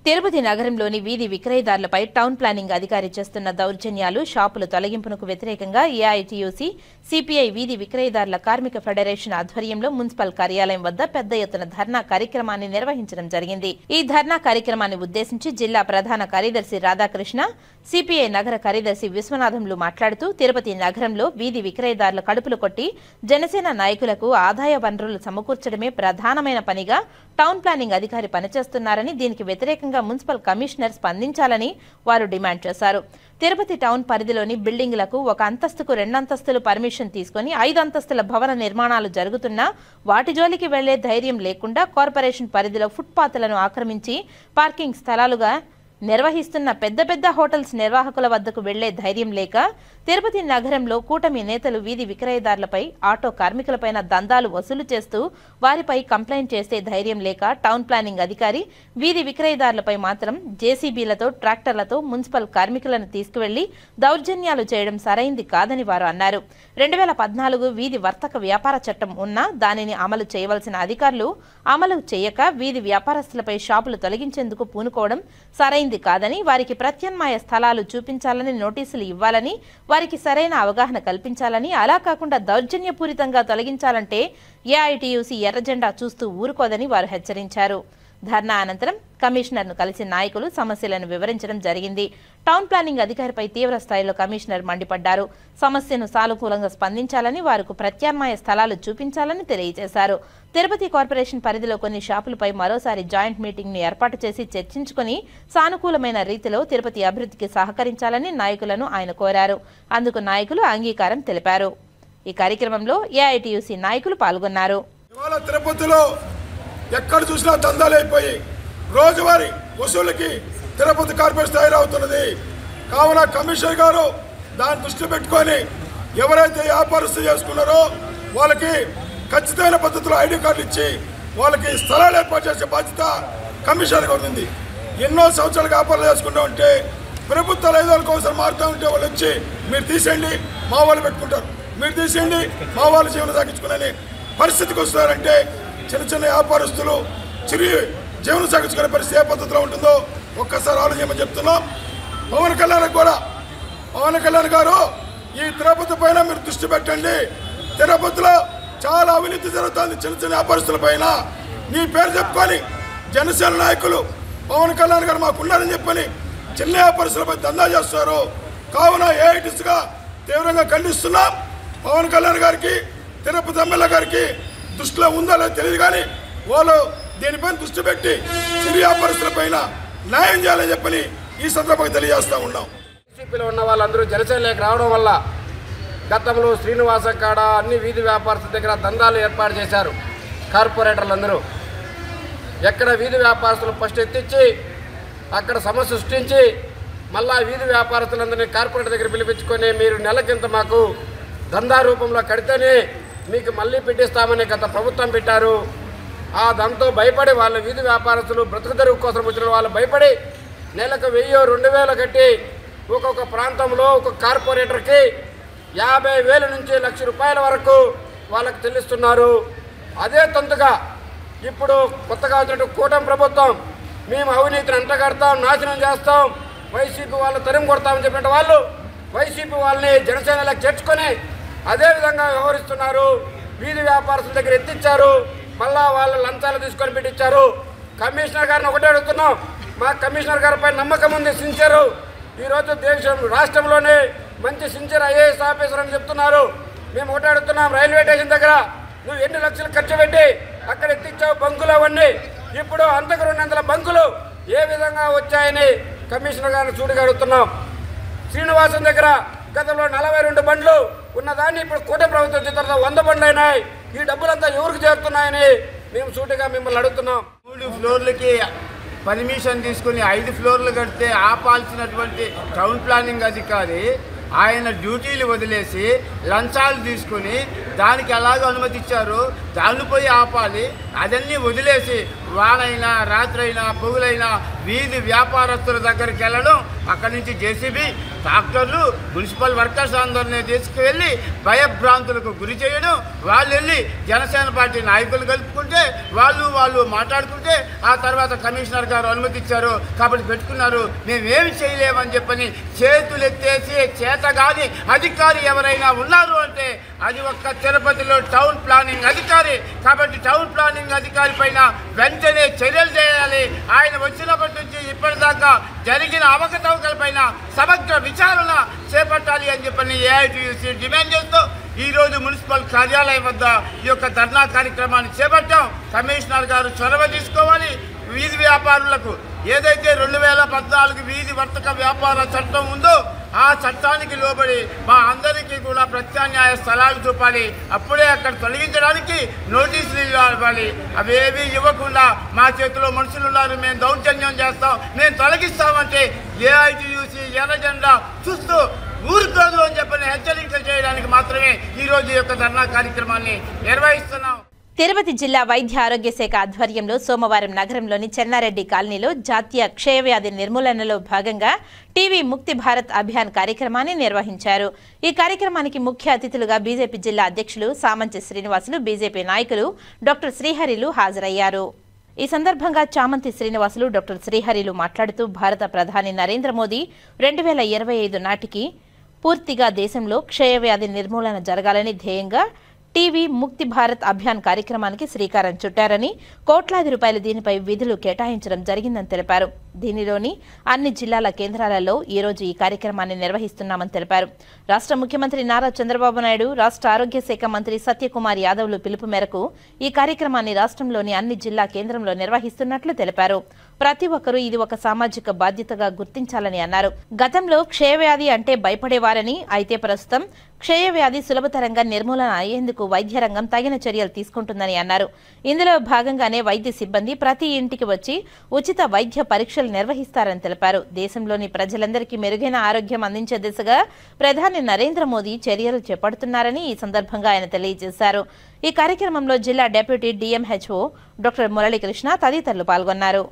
తిరుపతి నగరంలోని వీధి విక్రయదారులపై టౌన్ ప్లానింగ్ అధికారి చేస్తున్న దౌర్జన్యాలు, షాపుల తొలగింపునకు వ్యతిరేకంగా ఏఐటీయూసీ, సిపిఐ, వీధి విక్రయదారుల కార్మిక ఫెడరేషన్ ఆధ్వర్యంలో మున్సిపల్ కార్యాలయం వద్ద పెద్ద ఎత్తున ధర్నా కార్యక్రమాన్ని నిర్వహించడం జరిగింది. ఈ ధర్నా కార్యక్రమాన్ని ఉద్దేశించి జిల్లా ప్రధాన కార్యదర్శి రాధాకృష్ణ, సిపిఐ నగర కార్యదర్శి విశ్వనాథంలు మాట్లాడుతూ తిరుపతి నగరంలో వీధి విక్రయదారుల కడుపులు కొట్టి జనసేన నాయకులకు ఆదాయ వనరులు సమకూర్చడమే ప్రధానమైన పనిగా టౌన్ ప్లానింగ్ అధికారి పనిచేస్తున్నారని, దీనికి వ్యతిరేకంగా మున్సిపల్ కమిషనర్ స్పందించాలని వారు డిమాండ్ చేశారు. తిరుపతి టౌన్ పరిధిలోని బిల్డింగులకు 1 అంతస్తుకు 2 అంతస్తులు పర్మిషన్ తీసుకుని 5 అంతస్తుల భవన నిర్మాణాలు జరుగుతున్నా వాటి జోలికి వెళ్లే ధైర్యం లేకుండా కార్పొరేషన్ పరిధిలో ఫుట్పాత్లను ఆక్రమించి పార్కింగ్ స్థలాలుగా నిర్వహిస్తున్న పెద్ద పెద్ద హోటల్స్ నిర్వాహకుల వద్దకు వెళ్లే ధైర్యం లేక తిరుపతి నగరంలో కూటమి నేతలు వీధి విక్రయదారులపై, ఆటో కార్మికులపైన దందాలు వసూలు చేస్తూ వారిపై కంప్లైంట్ చేసే ధైర్యం లేక టౌన్ ప్లానింగ్ అధికారి వీధి విక్రయదారులపై మాత్రం జేసీబీలతో, ట్రాక్టర్లతో మున్సిపల్ కార్మికులను తీసుకువెళ్లి దౌర్జన్యాలు చేయడం సరైంది కాదని వారు అన్నారు. 2014 వీధి వర్తక వ్యాపార చట్టం ఉన్నా దానిని అమలు చేయవలసిన అధికారులు అమలు చేయక వీధి వ్యాపారస్తులపై షాపులు తొలగించేందుకు పూనుకోవడం సరైంది కాదని, వారికి ప్రత్యామ్నాయ స్థలాలు చూపించాలని నోటీసులు ఇవ్వాలని, వారికి సరైన అవగాహన కల్పించాలని, అలా కాకుండా దౌర్జన్యపూరితంగా తొలగించాలంటే ఏఐటీయూసీ ఎర్రజెండా చూస్తూ ఊరుకోదని వారు హెచ్చరించారు. ధర్నా అనంతరం కమిషనర్ను కలిసి నాయకులు సమస్యలను వివరించడం జరిగింది. టౌన్ ప్లానింగ్ అధికారిపై తీవ్ర స్థాయిలో కమిషనర్ మండిపడ్డారు. సమస్యను సానుకూలంగా స్పందించాలని, వారికి ప్రత్యామ్నాయ స్థలాలు చూపించాలని తెలియజేశారు. తిరుపతి కార్పొరేషన్ పరిధిలో కొన్ని షాపులపై మరోసారి జాయింట్ మీటింగ్ ను ఏర్పాటు చేసి చర్చించుకుని సానుకూలమైన రీతిలో తిరుపతి అభివృద్ధికి సహకరించాలని నాయకులను ఆయన కోరారు. అందుకు నాయకులు అంగీకారం తెలిపారు. ఈ కార్యక్రమంలో ఏఐటీయూసీ నాయకులు పాల్గొన్నారు. తిరుపతిలో ఎక్కడ చూసినా దందాలైపోయి రోజువారీ వసూలుకి తిరుపతి కార్పొరేషన్ తయారవుతున్నది. కావున కమిషనర్ గారు దాన్ని దృష్టి పెట్టుకొని ఎవరైతే వ్యాపారస్తులు చేసుకున్నారో వాళ్ళకి ఖచ్చితమైన పద్ధతిలో ఐడి కార్డులు ఇచ్చి వాళ్ళకి స్థలాలు ఏర్పాటు చేసే బాధ్యత కమిషనర్ గారు ఉంది. ఎన్నో సంవత్సరాలు వ్యాపారాలు చేసుకుంటూ ఉంటే ప్రభుత్వాలు 5 రోజులకు ఒకసారి మారుతూ ఉంటే వాళ్ళు వచ్చి మీరు తీసేయండి మా వాళ్ళు పెట్టుకుంటారు, మీరు తీసేయండి మా వాళ్ళు జీవనం సాగించుకునే పరిస్థితికి వస్తున్నారంటే చిన్న చిన్న వ్యాపారస్తులు చిరు జీవనం సాగించుకునే పరిస్థితి ఏ పద్ధతిలో ఉంటుందో ఒక్కసారి ఆలోచించమని చెప్తున్నాం. పవన్ కళ్యాణ్ గారు ఈ తిరుపతి పైన మీరు దృష్టి పెట్టండి. తిరుపతిలో చాలా అవినీతి జరుగుతుంది. చిన్న చిన్న వ్యాపారస్తుల పైన నీ పేరు చెప్పుకొని జనసేన నాయకులు పవన్ కళ్యాణ్ గారు మాకున్నారని చెప్పని చిన్న వ్యాపారస్తులపై దందా చేస్తారు. కావున ఏఐటీసీగా తీవ్రంగా ఖండిస్తున్నాం. పవన్ కళ్యాణ్ గారికి తిరుపతి ఎమ్మెల్యే గారికి దృష్టిలో ఉందో లేదో తెలియదు, కానీ వాళ్ళు దీనిపైన దృష్టి పెట్టి చిరు వ్యాపారస్తులపైన న్యాయం చేయాలని చెప్పని ఈ సందర్భంగా తెలియజేస్తూ ఉన్నాం. టీడీపీలో ఉన్న వాళ్ళందరూ జనసేనలోకి రావడం వల్ల గతంలో శ్రీనివాస కాడ అన్ని వీధి వ్యాపారస్తుల దగ్గర దందాలు ఏర్పాటు చేశారు. కార్పొరేటర్లందరూ ఎక్కడ వీధి వ్యాపారస్తులు ఫస్ట్ ఎత్తించి అక్కడ సమస్య సృష్టించి మళ్ళా వీధి వ్యాపారస్తులందరినీ కార్పొరేటర్ దగ్గర పిలిపించుకొని మీరు నెలకింత మాకు దందా రూపంలో కడితేనే మీకు మళ్ళీ పెట్టిస్తామని గత ప్రభుత్వం పెట్టారు. ఆ దాంతో భయపడి వాళ్ళు వీధి వ్యాపారస్తులు బ్రతుకు తెరువు కోసం వచ్చిన వాళ్ళు భయపడి నెలకు 1000-2000 కట్టి ఒక్కొక్క ప్రాంతంలో ఒక్కొక్క కార్పొరేటర్కి 50,000 నుంచి ₹1,00,000 వరకు వాళ్ళకు చెల్లిస్తున్నారు. అదే తంతుగా ఇప్పుడు కొత్తగా వచ్చినట్టు కూటమి ప్రభుత్వం మేము అవినీతిని అంటగడతాం, నాశనం చేస్తాం, వైసీపీ వాళ్ళు తరిమి కొడతామని చెప్పిన వాళ్ళు వైసీపీ వాళ్ళని జనసేనలకు చేర్చుకొని అదేవిధంగా వ్యవహరిస్తున్నారు. వీధి వ్యాపారస్తుల దగ్గర ఎత్తిచ్చారు, మళ్ళా వాళ్ళు లంచాలు తీసుకొని పెట్టించారు. కమిషనర్ గారిని ఒకటే అడుగుతున్నాం, మా కమిషనర్ గారిపై నమ్మకం ఉంది, సిన్సియరు. ఈరోజు రాష్ట్రంలోనే మంచి సిన్సియర్ ఐఏఎస్ ఆఫీసర్ అని చెప్తున్నారు. మేము ఒకటే అడుగుతున్నాం, రైల్వే స్టేషన్ దగ్గర నువ్వు ఎన్ని లక్షలు ఖర్చు పెట్టి అక్కడ ఎత్తిచ్చావు బంకులు అవన్నీ, ఇప్పుడు అంతకు 200 బంకులు ఏ విధంగా వచ్చాయని కమిషనర్ గారిని చూడగా అడుగుతున్నాం. శ్రీనివాసం దగ్గర గతంలో 42 బండ్లు ఉన్నదాన్ని ఇప్పుడు కూటమి ప్రభుత్వం వచ్చిన తర్వాత 100 బండ్లు అయినాయి. ఈ డబ్బులంతా ఎవరికి చేరుతున్నాయని మేము సూటిగా మిమ్మల్ని అడుగుతున్నాం. 3 ఫ్లోర్లకి పర్మిషన్ తీసుకుని 5 ఫ్లోర్లు కడితే ఆపాల్సినటువంటి టౌన్ ప్లానింగ్ అధికారి ఆయన డ్యూటీలు వదిలేసి లంచాలు తీసుకుని దానికి ఎలాగో అనుమతి ఇచ్చారు, దాన్ని పోయి ఆపాలి. అదన్నీ వదిలేసి వానైనా రాత్రైనా పొగులైనా వీధి వ్యాపారస్తుల దగ్గరికి వెళ్ళడం, అక్కడి నుంచి జేసీబీ ట్రాక్టర్లు మున్సిపల్ వర్కర్స్ అందరినీ తీసుకువెళ్ళి భయభ్రాంతులకు గురి చేయడం, వాళ్ళు వెళ్ళి జనసేన పార్టీ నాయకులు కలుపుకుంటే వాళ్ళు మాట్లాడుకుంటే ఆ తర్వాత కమిషనర్ గారు అనుమతి ఇచ్చారు కాబట్టి పెట్టుకున్నారు, మేమేమి చేయలేమని చెప్పని చేతులు ఎత్తేసి చేతగాని అధికారి ఎవరైనా ఉన్నారు అంటే అది ఒక్క తిరుపతిలో టౌన్ ప్లానింగ్ అధికారి. కాబట్టి టౌన్ ప్లానింగ్ అధికారి పైన వెంటనే చర్యలు చేయాలి. ఆయన వచ్చినప్పటి నుంచి ఇప్పటిదాకా జరిగిన అవకతవకల పైన సమగ్ర విచారణ చేపట్టాలి అని చెప్పని ఏఐటీయూసీ డిమాండ్ చేస్తూ ఈరోజు మున్సిపల్ కార్యాలయం వద్ద ఈ యొక్క ధర్నా కార్యక్రమాన్ని చేపట్టాం. కమిషనర్ గారు చొరవ తీసుకోవాలి. వీధి వ్యాపారులకు ఏదైతే 2014 వీధి వర్తక వ్యాపార చట్టం ఉందో ఆ చట్టానికి లోబడి మా అందరికీ కూడా ప్రత్యామ్నాయ స్థలాలు చూపాలి. అప్పుడే అక్కడ తొలగించడానికి నోటీసులు ఇవ్వాలి. అవేవి ఇవ్వకుండా మా చేతిలో మనుషులు ఉన్నారు, మేము దౌర్జన్యం చేస్తాం, మేము తొలగిస్తామంటే ఏఐటీయూసీ ఎర్ర జెండా చూస్తూ ఊరుకోదు అని చెప్పని హెచ్చరికలు చేయడానికి మాత్రమే ఈరోజు ఈ యొక్క ధర్నా కార్యక్రమాన్ని నిర్వహిస్తున్నాం. తిరుపతి జిల్లా వైద్య ఆరోగ్య శాఖ ఆధ్వర్యంలో సోమవారం నగరంలోని చెన్నారెడ్డి కాలనీలో జాతీయ క్షయవ్యాధి నిర్మూలనలో భాగంగా టీవీ ముక్తి భారత్ అభియాన్ కార్యక్రమాన్ని నిర్వహించారు. ఈ కార్యక్రమానికి ముఖ్య అతిథులుగా బీజేపీ జిల్లా అధ్యక్షులు సామంచి శ్రీనివాసులు, బీజేపీ నాయకులు డాక్టర్ శ్రీహరిలు హాజరయ్యారు. ఈ సందర్భంగా చామంతి శ్రీనివాసులు, డాక్టర్ శ్రీహరిలు మాట్లాడుతూ భారత ప్రధాని నరేంద్ర మోదీ 2025 నాటికి పూర్తిగా దేశంలో క్షయవ్యాధి నిర్మూలన జరగాలని ధ్యేయంగా టీవీ ముక్తి భారత్ అభియాన్ కార్యక్రమానికి శ్రీకారం చుట్టారని, కోట్లాది రూపాయలు దీనిపై విధులు కేటాయించడం జరిగిందని తెలిపారు. దీనిలోని అన్ని జిల్లాల కేంద్రాలలో ఈ రోజు ఈ కార్యక్రమాన్ని నిర్వహిస్తున్నామని తెలిపారు. రాష్ట్ర ముఖ్యమంత్రి నారా చంద్రబాబు నాయుడు, రాష్ట్ర ఆరోగ్య శాఖ మంత్రి సత్యకుమార్ యాదవ్లు పిలుపు మేరకు ఈ కార్యక్రమాన్ని రాష్ట్రంలోని అన్ని జిల్లా కేంద్రంలో నిర్వహిస్తున్నట్లు తెలిపారు. ప్రతి ఒక్కరూ ఇది ఒక సామాజిక బాధ్యతగా గుర్తించాలని అన్నారు. గతంలో క్షయవ్యాధి అంటే భయపడేవారని, అయితే ప్రస్తుతం క్షయవ్యాధి సులభతరంగా నిర్మూలన అయ్యేందుకు వైద్య రంగం తగిన చర్యలు తీసుకుంటుందని అన్నారు. ఇందులో భాగంగానే వైద్య సిబ్బంది ప్రతి ఇంటికి వచ్చి ఉచిత వైద్య పరీక్షలు నిర్వహిస్తారని తెలిపారు. దేశంలోని ప్రజలందరికీ మెరుగైన ఆరోగ్యం అందించే దిశగా ప్రధాని నరేంద్ర మోదీ చర్యలు చేపడుతున్నారని ఈ సందర్భంగా ఆయన తెలియజేశారు. ఈ కార్యక్రమంలో జిల్లా డిప్యూటీ డిఎంహెచ్ఓ డాక్టర్ మురళీకృష్ణ తదితరులు పాల్గొన్నారు.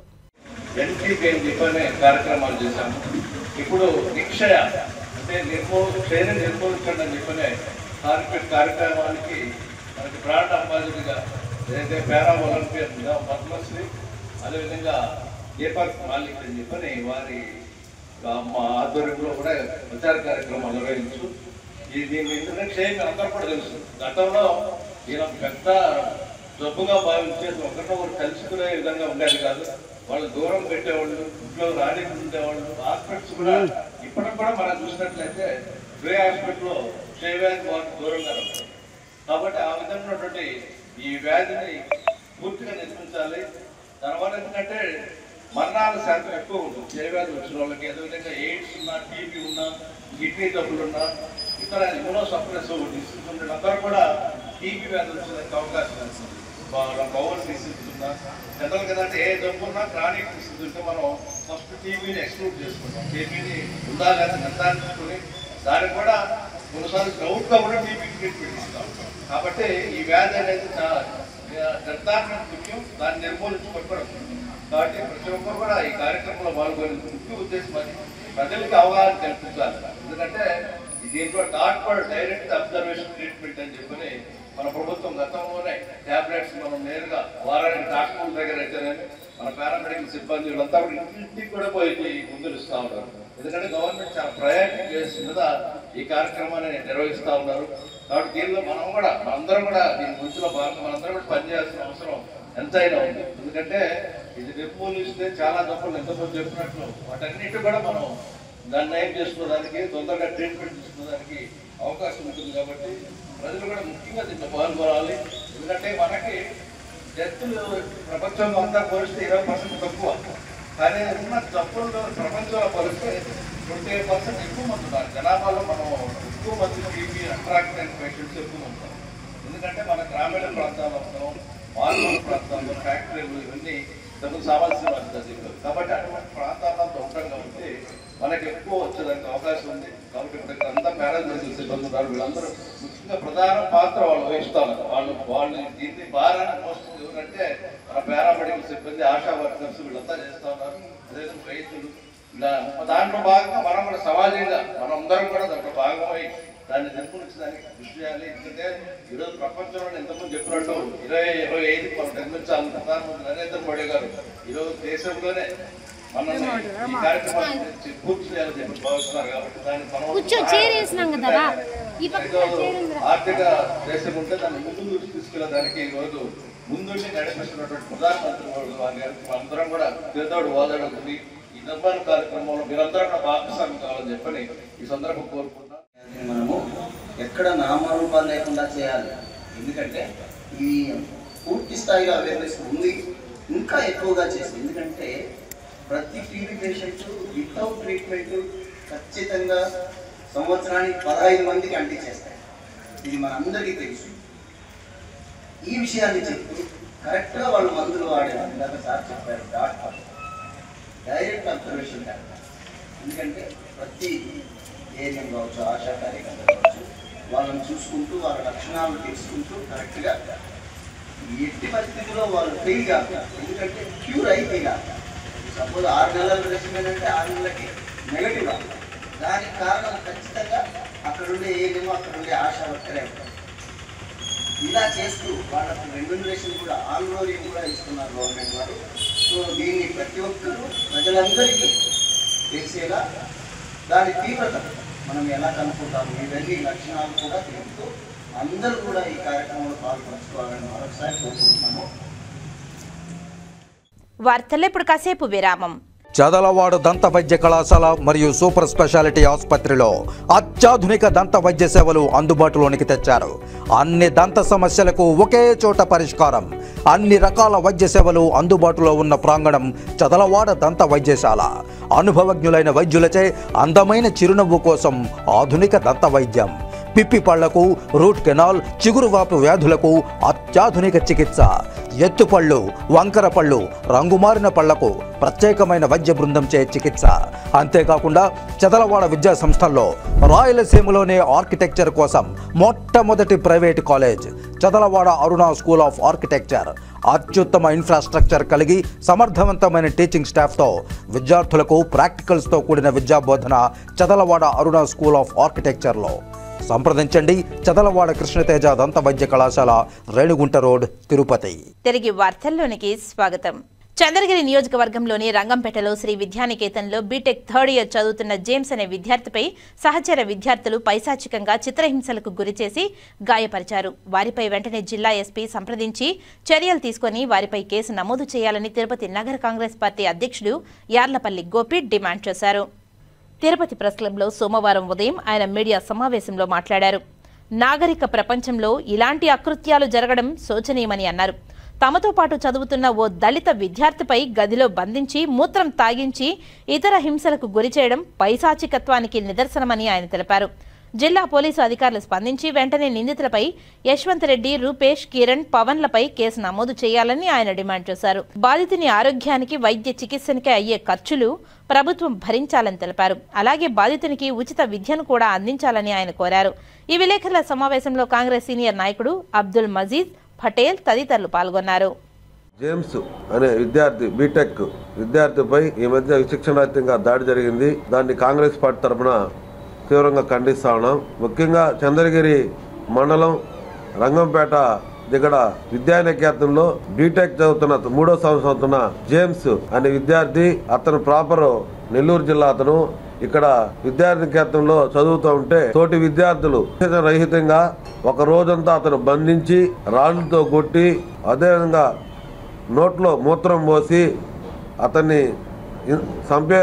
ఇప్పుడు నిక్షయ అంటే క్షయని నిర్మూలించండి అని చెప్పనే కార్యక్రమానికి మనకి బ్రాండ్ అంబాసిడర్గా ఏదైతే పారా ఒలింపియన్ పద్మశ్రీ, అదేవిధంగా దీపక్ మాలిక్ అని చెప్పని వారి మా ఆధ్వర్యంలో కూడా ప్రచార కార్యక్రమం నిర్వహించు. దీని ఎందుకంటే క్షయం అందరూ కూడా తెలుసు. గతంలో ఈయన పెద్ద జబ్బుగా భావించేది ఒకరినొకరు కలుసుకునే విధంగా ఉండేది కాదు. వాళ్ళు దూరం పెట్టేవాళ్ళు, ఇంట్లో రానికుండా ఉండేవాళ్ళు. హాస్పిటల్స్ కూడా ఇప్పటికి కూడా మనం చూసినట్లయితే వే హాస్పిటల్లో క్షయవ్యాధి వాళ్ళకి దూరంగా ఉంటారు. కాబట్టి ఆ విధమైనటువంటి ఈ వ్యాధిని పూర్తిగా నిర్మించాలి. దానివల్ల ఎందుకంటే మరణాల శాతం ఎక్కువ ఉంటుంది క్షయవ్యాధి వచ్చిన వాళ్ళకి. అదేవిధంగా ఎయిడ్స్ ఉన్నా, టీబీ ఉన్నా, కిడ్నీ జబ్బులు ఉన్నా, ఇతర ఇమ్యూనోసప్రెసివ్ డిసీజ్ ఉన్న అందరూ కూడా టీబీ వ్యాధి వచ్చేదానికి అవకాశం ఉంటుంది. పవర్ డిసీజ్ ఉన్నా, జనరల్ కదా అంటే ఏ జబ్బు ఉన్నా క్రానిక్ డిసీజ్ ఉంటే మనం ఫస్ట్ టీబీని ఎక్స్క్లూడ్ చేసుకుంటాం. టీబీని ఉందా లేదా నిర్ధారించుకొని దానికి కూడా కొన్నిసార్లు డౌట్గా కూడా టీబీ ట్రీట్మెంట్ ఇస్తాం. కాబట్టి ఈ వ్యాధి అనేది చాలా నిర్ధారణ ముఖ్యం, దాన్ని నిర్మూలించుకోవడం. కాబట్టి ప్రతి ఒక్కరు కూడా ఈ కార్యక్రమంలో పాల్గొనే ముఖ్య ఉద్దేశం అది ప్రజలకి అవగాహన కల్పించాలి. ఎందుకంటే దీంట్లో డాక్టర్ డైరెక్ట్ అబ్జర్వేషన్ ట్రీట్మెంట్ అని చెప్పని మన ప్రభుత్వం గతంలోనే ట్యాబ్లెట్స్ మనం నేరుగా వారానికి డాక్టర్ల దగ్గర అయితేనేమి మన పారామెడికల్ సిబ్బంది వీళ్ళంతా కూడా ఇంటికి కూడా పోయి ముందులు ఇస్తూ ఉంటారు. ఎందుకంటే గవర్నమెంట్ చాలా ప్రయారిటీ బేస్ మీద ఈ కార్యక్రమాన్ని నిర్వహిస్తూ ఉన్నారు. కాబట్టి దీనిలో మనందరం కూడా దీని గురించిలో భాగంగా మనందరం కూడా పనిచేయాల్సిన అవసరం ఎంతైనా ఉంది. ఎందుకంటే ఇది నిర్మూలిస్తే చాలా జబ్బులు ఎంతమంది చెప్పినట్లు వాటన్నిటి కూడా మనం దాన్ని నయం చేసుకోవడానికి, తొందరగా ట్రీట్మెంట్ తీసుకోవడానికి అవకాశం ఉంటుంది. కాబట్టి ప్రజలు కూడా ముఖ్యంగా దీంట్లో పాల్గొనాలి. ఎందుకంటే మనకి డెత్తులు ప్రపంచంలో అంతా పోలిస్తే 20% తక్కువ, కానీ ఉన్న జబ్బుల్లో ప్రపంచంలో పోలిస్తే 28% ఎక్కువ మంది ఉన్నారు. జనాభాలో మనం ఎక్కువ మంది టీబీ అట్రాక్ట్ పేషెంట్స్ ఎక్కువ ఉంటాం. ఎందుకంటే మన గ్రామీణ ప్రాంతాల్లో ఉంటాం, మారుమూల ప్రాంతాల్లో ఫ్యాక్టరీలు ఇవన్నీ డబ్బులు సామాన్య వస్తుంది. కాబట్టి అటువంటి ప్రాంతాల్లో ఉంటాం కాబట్టి మనకి ఎక్కువ వచ్చేదానికి అవకాశం ఉంది. కాబట్టి ఇప్పుడు అంతా పారామెడికల్ సిబ్బంది ఉన్నారు. వీళ్ళందరూ ముఖ్యంగా ప్రధాన పాత్ర వాళ్ళు వహిస్తారు. వాళ్ళు దీన్ని భారాన్ని మోస్తుంది ఎవరంటే మన పారామెడికల్ సిబ్బంది, ఆశా వర్కర్స్ వీళ్ళంతా చేస్తూ ఉన్నారు. అదేవిధంగా రైతులు ఇలా దాంట్లో భాగంగా మనం కూడా సమాజంగా మనందరం కూడా దాంట్లో భాగమై దాన్ని నిర్మూలించడానికి కృషి చేయాలి. ఎందుకంటే ఈరోజు ప్రపంచంలో ఎంతమంది చెప్పినట్టు 2025 మనం నిర్మించాలని ప్రధానమంత్రి నరేంద్ర మోడీ గారు ఈరోజు దేశంలోనే మనల్ని ఈ కార్యక్రమాన్ని పూర్తి చేయాలని చెప్పి భావిస్తున్నారు. కాబట్టి దాన్ని ఆర్థిక దేశం ఉంటే దాన్ని ముందు తీసుకెళ్ళడానికి ఈరోజు ముందుండి నడిపిస్తున్నటువంటి ప్రధానమంత్రి వారి గారికి అందరం కూడా పేదోడు వాదడుతుంది. ఈ నిర్మాణ కార్యక్రమంలో మీరందరూ కూడా భాగస్వామి కావాలని చెప్పని ఈ సందర్భం కోరుకుంటున్నాం. మనము ఎక్కడ నామరూపాలు లేకుండా చేయాలి. ఎందుకంటే ఈ పూర్తి స్థాయిగా అవేర్నెస్ ఉంది, ఇంకా ఎక్కువగా చేసి. ఎందుకంటే ప్రతి టీబీ పేషెంట్ వితౌట్ ట్రీట్మెంట్ ఖచ్చితంగా సంవత్సరానికి 15 మందికి అంటించేస్తాయి. ఇది మనందరికీ తెలుసు. ఈ విషయాన్ని చెప్పి కరెక్ట్గా వాళ్ళు మందులు వాడేవాళ్ళు. ఇందాక సార్ చెప్పారు డాక్టర్ డైరెక్ట్ అబ్జర్వేషన్ డాక్టర్. ఎందుకంటే ప్రతి ఏరియం కావచ్చు, ఆశా కార్యకర్తలు కావచ్చు, వాళ్ళని చూసుకుంటూ వాళ్ళ లక్షణాలను తెలుసుకుంటూ కరెక్ట్గా ఎట్టి పరిస్థితుల్లో వాళ్ళు ఫెయిల్ కాదు. ఎందుకంటే క్యూర్ అయితే కాదు. సపోజ్ 6 నెలల రెసిమెంట్ అంటే 6 నెలలకి నెగటివ్ కాదు. దానికి కారణం ఖచ్చితంగా అక్కడుండే ఏమేమో అక్కడుండే ఆశా వర్కరే ఉంటారు. ఇలా చేస్తూ వాళ్ళకి రెమ్యూనరేషన్ కూడా ఆన్రోలింగ్ కూడా ఇస్తున్నారు గవర్నమెంట్ వారు. సో దీన్ని ప్రతి ఒక్కరూ ప్రజలందరికీ తెలిసేలా దాని తీవ్రత మనం ఎలా కనుక్కుంటాము, ఇవన్నీ లక్షణాలు కూడా తెలుపుతూ అందరూ కూడా ఈ కార్యక్రమంలో పాల్పంచుకోవాలని మరొకసారి కోరుకుంటున్నాము. వార్తల్లో ఇప్పుడు కాసేపు విరామం. చదలవాడ దంత వైద్య కళాశాల మరియు సూపర్ స్పెషాలిటీ ఆసుపత్రిలో అత్యాధునిక దంత వైద్య సేవలు అందుబాటులోనికి తెచ్చారు. అన్ని దంత సమస్యలకు ఒకే చోట పరిష్కారం. అన్ని రకాల వైద్య సేవలు అందుబాటులో ఉన్న ప్రాంగణం చదలవాడ దంత వైద్యశాల. అనుభవజ్ఞులైన వైద్యులచే అందమైన చిరునవ్వు కోసం ఆధునిక దంత వైద్యం. పిప్పి పళ్లకు, రూట్ కెనాల్, చిగురువాపు వ్యాధులకు అత్యాధునిక చికిత్స. ఎత్తుపళ్ళు, వంకర పళ్ళు, రంగుమారిన పళ్లకు ప్రత్యేకమైన వైద్య బృందంచే చికిత్స. అంతేకాకుండా చదలవాడ విద్యా సంస్థల్లో రాయలసీమలోనే ఆర్కిటెక్చర్ కోసం మొట్టమొదటి private college Chadalavada Aruna school of architecture. అత్యుత్తమ ఇన్ఫ్రాస్ట్రక్చర్ కలిగి సమర్థవంతమైన టీచింగ్ స్టాఫ్తో విద్యార్థులకు ప్రాక్టికల్స్తో కూడిన విద్యాబోధన చదలవాడ అరుణ స్కూల్ ఆఫ్ ఆర్కిటెక్చర్లో. సంప్రదించండి. చదలవాడ కృష్ణతేజ దంత వైద్య కళాశాల, రేణిగుంట రోడ్, తిరుపతి. తిరిగి వార్తల్లోనికి స్వాగతం. చంద్రగిరి నియోజకవర్గంలోని రంగంపేటలో శ్రీ విద్యానికేతన్లో బీటెక్ థర్డ్ ఇయర్ చదువుతున్న జేమ్స్ అనే విద్యార్థిపై సహచర విద్యార్థులు పైశాచికంగా చిత్రహింసలకు గురిచేసి గాయపరిచారు. వారిపై వెంటనే జిల్లా ఎస్పీ సంప్రదించి చర్యలు తీసుకుని వారిపై కేసు నమోదు చేయాలని తిరుపతి నగర కాంగ్రెస్ పార్టీ అధ్యక్షుడు యార్లపల్లి గోపి డిమాండ్ చేశారు. తిరుపతి ప్రెస్ క్లబ్లో సోమవారం ఉదయం ఆయన మీడియా సమావేశంలో మాట్లాడారు. నాగరిక ప్రపంచంలో ఇలాంటి అకృత్యాలు జరగడం శోచనీయమని అన్నారు. తమతో పాటు చదువుతున్న ఓ దళిత విద్యార్థిపై గదిలో బంధించి మూత్రం తాగించి ఇతర హింసలకు గురి చేయడం పైశాచికత్వానికి నిదర్శనమని ఆయన తెలిపారు. జిల్లా పోలీసు అధికారులు స్పందించి వెంటనే నిందితులపై యశ్వంత్ రెడ్డి, రూపేష్, కిరణ్, పవన్లపై కేసు నమోదు చేయాలని ఆయన డిమాండ్ చేశారు. బాధితుని ఆరోగ్యానికి వైద్య చికిత్సకి అయ్యే ఖర్చులు ప్రభుత్వం భరించాలని తెలిపారు. అలాగే బాధితునికి ఉచిత విద్యను కూడా అందించాలని ఆయన కోరారు. ఈ విలేకరుల సమావేశంలో కాంగ్రెస్ సీనియర్ నాయకుడు అబ్దుల్ మజీద్ పటేల్ తదితరులు పాల్గొన్నారు. జేమ్స్ అనే విద్యార్థి బీటెక్ విద్యార్థిపై ఈ మధ్య విచక్షణారహితంగా దాడి జరిగింది. దాన్ని కాంగ్రెస్ పార్టీ తరఫున తీవ్రంగా ఖండిస్తా ఉన్నాం. ముఖ్యంగా చంద్రగిరి మండలం రంగంపేట దగ్గర విద్యానికేతన్లో బీటెక్ చదువుతున్న 3వ సంవత్సరం చదువుతున్న జేమ్స్ అనే విద్యార్థి, అతను ప్రాపర్ నెల్లూరు జిల్లా. అతను ఇక్కడ విద్యానికేతన్లో చదువుతూ ఉంటే తోటి విద్యార్థులు రహితంగా ఒక రోజంతా అతను బంధించి రాళ్లతో కొట్టి, అదేవిధంగా నోట్లో మూత్రం పోసి అతన్ని చంపే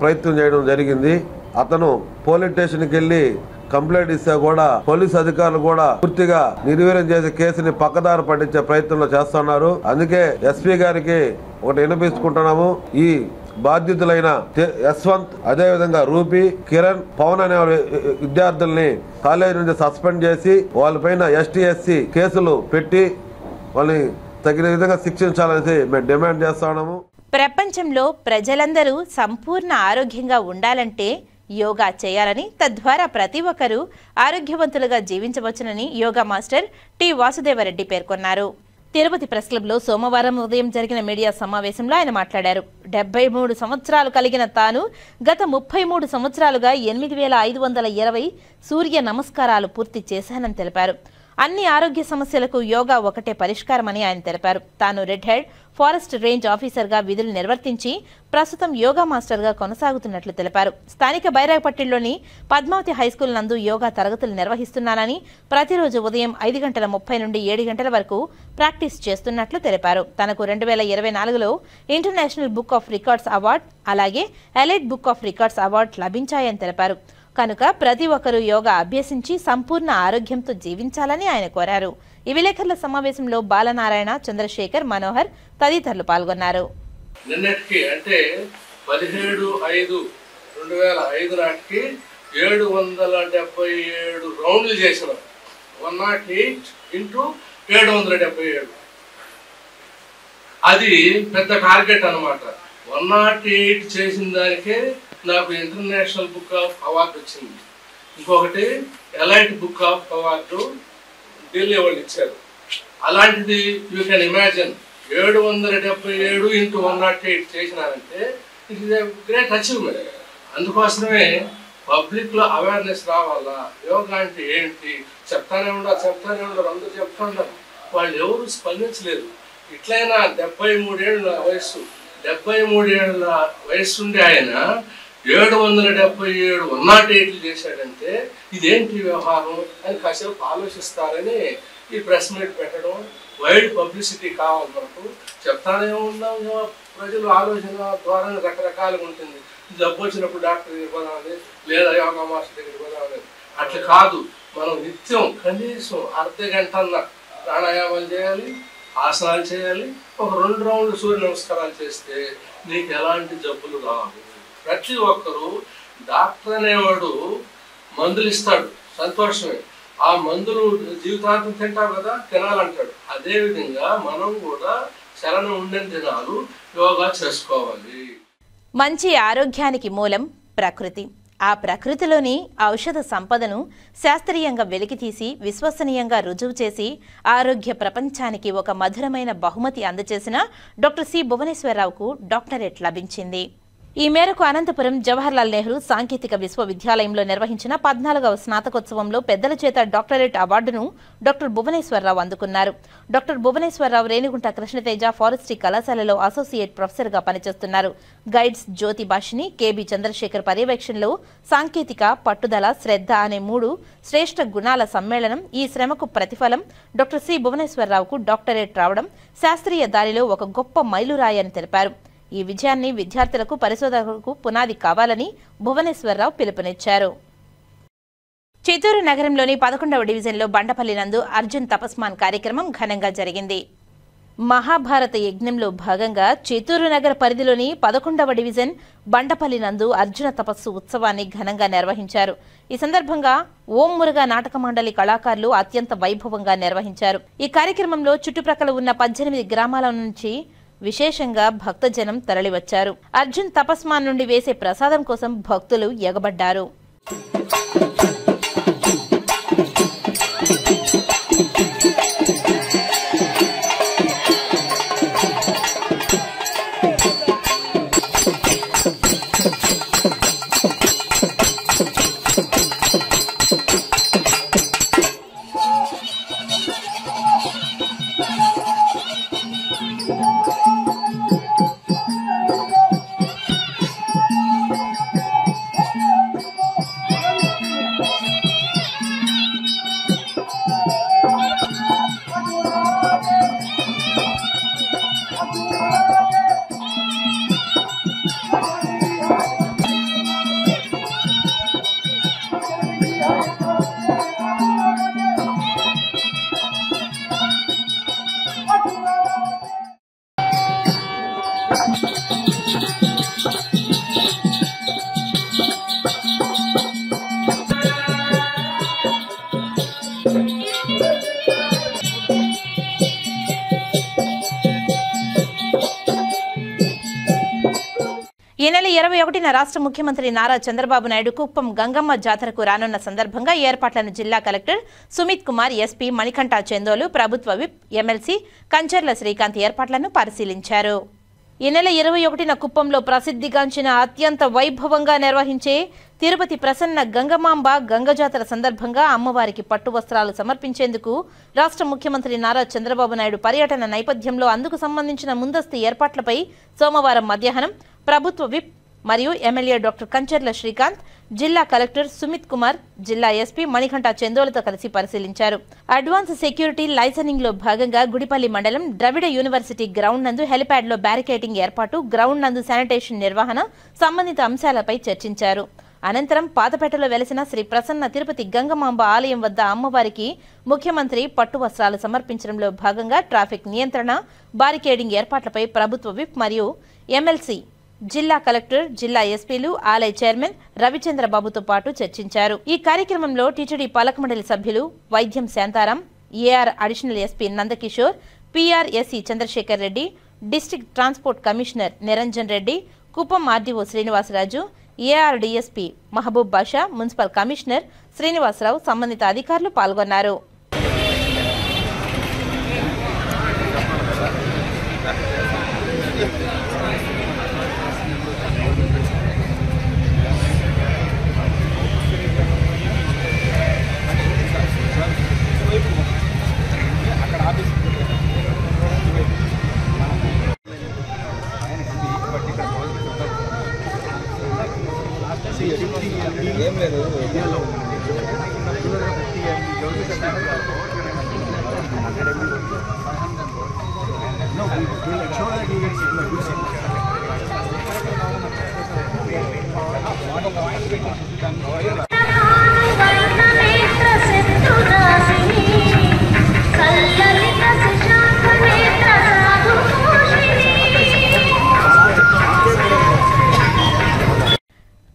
ప్రయత్నం చేయడం జరిగింది. అతను పోలీస్ స్టేషన్కి వెళ్లి కంప్లైంట్ ఇస్తే కూడా పోలీసు అధికారులు కూడా పూర్తిగా నిర్వీర్యం చేసే కేసుని పక్కదారి పట్టించే ప్రయత్నంలో చేస్తున్నారు. అందుకే ఎస్పీ గారికి ఒకటి వినిపించుకుంటున్నాము. ఈ బాధ్యతలైన యశ్వంత్, అదేవిధంగా రూపి, కిరణ్, పవన్ అనే విద్యార్థుల్ని కాలేజీ నుంచి సస్పెండ్ చేసి వాళ్ళపైన ST/SC కేసులు పెట్టి వాళ్ళని తగిన విధంగా శిక్షించాలని మేము డిమాండ్ చేస్తున్నాము. ప్రపంచంలో ప్రజలందరూ సంపూర్ణ ఆరోగ్యంగా ఉండాలంటే యోగా చేయాలని, తద్వారా ప్రతి ఒక్కరూ ఆరోగ్యవంతులుగా జీవించవచ్చునని యోగా మాస్టర్ టి వాసుదేవరెడ్డి పేర్కొన్నారు. తిరుపతి ప్రెస్ క్లబ్లో సోమవారం ఉదయం జరిగిన మీడియా సమావేశంలో ఆయన మాట్లాడారు. 73 సంవత్సరాలు కలిగిన తాను గత 33 సంవత్సరాలుగా 8520 సూర్య నమస్కారాలు పూర్తి చేశానని తెలిపారు. అన్ని ఆరోగ్య సమస్యలకు యోగా ఒకటే పరిష్కారమని ఆయన తెలిపారు. తాను రెడ్ హెడ్ ఫారెస్ట్ రేంజ్ ఆఫీసర్గా విధులు నిర్వర్తించి ప్రస్తుతం యోగా మాస్టర్గా కొనసాగుతున్నట్లు తెలిపారు. స్థానిక బైరాగపట్టిలోని పద్మావతి హైస్కూల్ నందు యోగా తరగతులు నిర్వహిస్తున్నానని, ప్రతిరోజు ఉదయం 5:30 నుండి 7 గంటల వరకు ప్రాక్టీస్ చేస్తున్నట్లు తెలిపారు. తనకు 2024లో international book of records award, అలాగే elite book of records award లభించాయని తెలిపారు. కనుక ప్రతి ఒక్కరూ యోగా అభ్యసించి సంపూర్ణ ఆరోగ్యంతో జీవించాలని ఆయన కోరారు. ఈ విలేకరుల సమావేశంలో బాలనారాయణ, చంద్రశేఖర్, మనోహర్ తదితరులు పాల్గొన్నారు. నిన్నటికి అంటే 17/5/2005 నాటికి 777 రౌండ్లు చేసినాం. 108 × 777 అది పెద్ద టార్గెట్ అన్నమాట. 108 చేసిన దానికే నాకు ఇంటర్నేషనల్ బుక్ ఆఫ్ అవార్డు వచ్చింది. ఇంకొకటి elite book of award Delhi వాళ్ళు ఇచ్చారు. అలాంటిది యూ కెన్ ఇమాజిన్ 777 × 108 చేసినారంటే it is a great achievement. అందుకోసమే పబ్లిక్లో అవేర్నెస్ రావాలా, యోగా అంటే ఏంటి చెప్తానే ఉండరు, అందరూ చెప్తా ఉన్నారు. వాళ్ళు ఎవరు స్పందించలేదు. ఇట్లయినా 73 ఏళ్ళ వయస్సు, 73 ఏళ్ళ వయస్సు ఉండే ఆయన 777 108 చేశాడంటే ఇదేంటి వ్యవహారం అని కాసేపు ఆలోచిస్తారని ఈ ప్రెస్ మీట్ పెట్టడం. వైడ్ పబ్లిసిటీ కావాలి. మనకు చెప్తానే ఉన్నాం, ప్రజలు ఆలోచన ద్వారా రకరకాలుగా ఉంటుంది. జబ్బు వచ్చినప్పుడు డాక్టర్ దగ్గర పోదామని, లేదా యోగా మాస్టర్ దగ్గర పోదామని. అట్లా కాదు, మనం నిత్యం కనీసం అర్ధ గంట ప్రాణాయామాలు చేయాలి, ఆసనాలు చేయాలి. ఒక 2 రౌండ్లు సూర్య నమస్కారాలు చేస్తే నీకు ఎలాంటి జబ్బులు రావు. ప్రతి ఒక్కరూ డాక్టర్ అనేవాడు మందులు ఇస్తాడు, సంతోషమే. ఆ మందులు జీవితాంతం తింటావు కదా, తినాలంటాడు. అదేవిధంగా మనం కూడా శరణం ఉండే దినాలు యోగా చేసుకోవాలి. మంచి ఆరోగ్యానికి మూలం ప్రకృతి. ఆ ప్రకృతిలోని ఔషధ సంపదను శాస్త్రీయంగా వెలికితీసి విశ్వసనీయంగా రుజువు చేసి ఆరోగ్య ప్రపంచానికి ఒక మధురమైన బహుమతి అందజేసిన డాక్టర్ సి భువనేశ్వరరావుకు డాక్టరేట్ లభించింది. ఈ మేరకు అనంతపురం జవహర్లాల్ నెహ్రూ సాంకేతిక విశ్వవిద్యాలయంలో నిర్వహించిన 14వ స్నాతకోత్సవంలో పెద్దల చేత డాక్టరేట్ అవార్డును డాక్టర్ భువనేశ్వరరావు అందుకున్నారు. డాక్టర్ భువనేశ్వరరావు రేణిగుంట కృష్ణతేజ ఫారెస్ట్రీ కళాశాలలో అసోసియేట్ ప్రొఫెసర్గా పనిచేస్తున్నారు. గైడ్స్ జ్యోతి భాషిని, కేబీ చంద్రశేఖర్ పర్యవేక్షణలో సాంకేతిక, పట్టుదల, శ్రద్ధ అనే 3 శ్రేష్ఠ గుణాల సమ్మేళనం. ఈ శ్రమకు ప్రతిఫలం డాక్టర్ సి భువనేశ్వరరావుకు డాక్టరేట్ రావడం శాస్త్రీయ దారిలో ఒక గొప్ప మైలురాయి అని తెలిపారు. ఈ విజయాన్ని విద్యార్థులకు, పరిశోధకులకు పునాది కావాలని భువనేశ్వరరావు పిలుపునిచ్చారు. చిత్తూరు నగరంలోని 11వ డివిజన్లో బండపల్లి నందు అర్జున్ తపస్మాన్ కార్యక్రమం ఘనంగా జరిగింది. మహాభారత యజ్ఞంలో భాగంగా చిత్తూరు నగర పరిధిలోని 11వ డివిజన్ బండపల్లి నందు అర్జున తపస్సు ఉత్సవాన్ని ఘనంగా నిర్వహించారు. ఈ సందర్భంగా ఓం మురుగా నాటక మండలి కళాకారులు అత్యంత వైభవంగా నిర్వహించారు. ఈ కార్యక్రమంలో చుట్టుప్రక్కల ఉన్న 18 గ్రామాల నుంచి విశేషంగా భక్తజనం తరలివచ్చారు. అర్జున్ తపస్మాన్ నుండి వేసే ప్రసాదం కోసం భక్తులు ఎగబడ్డారు. ఈ నెల 21న రాష్ట్ర ముఖ్యమంత్రి నారా చంద్రబాబు నాయుడు కుప్పం గంగమ్మ జాతరకు రానున్న సందర్భంగా ఏర్పాట్లను జిల్లా కలెక్టర్ సుమిత్ కుమార్, ఎస్పీ మణికంఠ చందోలు, ప్రభుత్వ విప్ ఎమ్మెల్సీ కంచర్ల శ్రీకాంత్ ఏర్పాట్లను పరిశీలించారు. ఈ నెల 21న కుప్పంలో ప్రసిద్ధిగాంచిన అత్యంత వైభవంగా నిర్వహించే తిరుపతి ప్రసన్న గంగమాంబ గంగ జాతర సందర్భంగా అమ్మవారికి పట్టు వస్త్రాలు సమర్పించేందుకు రాష్ట్ర ముఖ్యమంత్రి నారా చంద్రబాబు నాయుడు పర్యటన నేపథ్యంలో అందుకు సంబంధించిన ముందస్తు ఏర్పాట్లపై సోమవారం మధ్యాహ్నం ప్రభుత్వ విప్ మరియు ఎమ్మెల్యే డాక్టర్ కంచర్ల శ్రీకాంత్, జిల్లా కలెక్టర్ సుమిత్ కుమార్, జిల్లా ఎస్పీ మణికంఠ చందోలతో కలిసి పరిశీలించారు. అడ్వాన్స్ సెక్యూరిటీ లైసెనింగ్ లో భాగంగా గుడిపల్లి మండలం ద్రవిడ యూనివర్సిటీ గ్రౌండ్ నందు హెలిప్యాడ్ లో బ్యారికేడింగ్ ఏర్పాటు, గ్రౌండ్ నందు శానిటేషన్ నిర్వహణ సంబంధిత అంశాలపై చర్చించారు. అనంతరం పాతపేటలో వెలిసిన శ్రీ ప్రసన్న తిరుపతి గంగమాంబ ఆలయం వద్ద అమ్మవారికి ముఖ్యమంత్రి పట్టు వస్త్రాలు సమర్పించడంలో భాగంగా ట్రాఫిక్ నియంత్రణ, బారికేడింగ్ ఏర్పాట్లపై ప్రభుత్వ విప్ మరియు ఎమ్మెల్సీ, జిల్లా కలెక్టర్, జిల్లా ఎస్పీలు, ఆలయ చైర్మన్ రవిచంద్రబాబుతో పాటు చర్చించారు. ఈ కార్యక్రమంలో టీటీడీ పాలక మండలి సభ్యులు Vaidyam Shantaram, AR additional SP Nandakishore, PRSC Chandrasekhar Reddy, district transport commissioner Niranjan Reddy, Kuppam RDO Srinivasaraju, AR DSP Mahaboob Basha, municipal commissioner Srinivasarao, సంబంధిత అధికారులు పాల్గొన్నారు.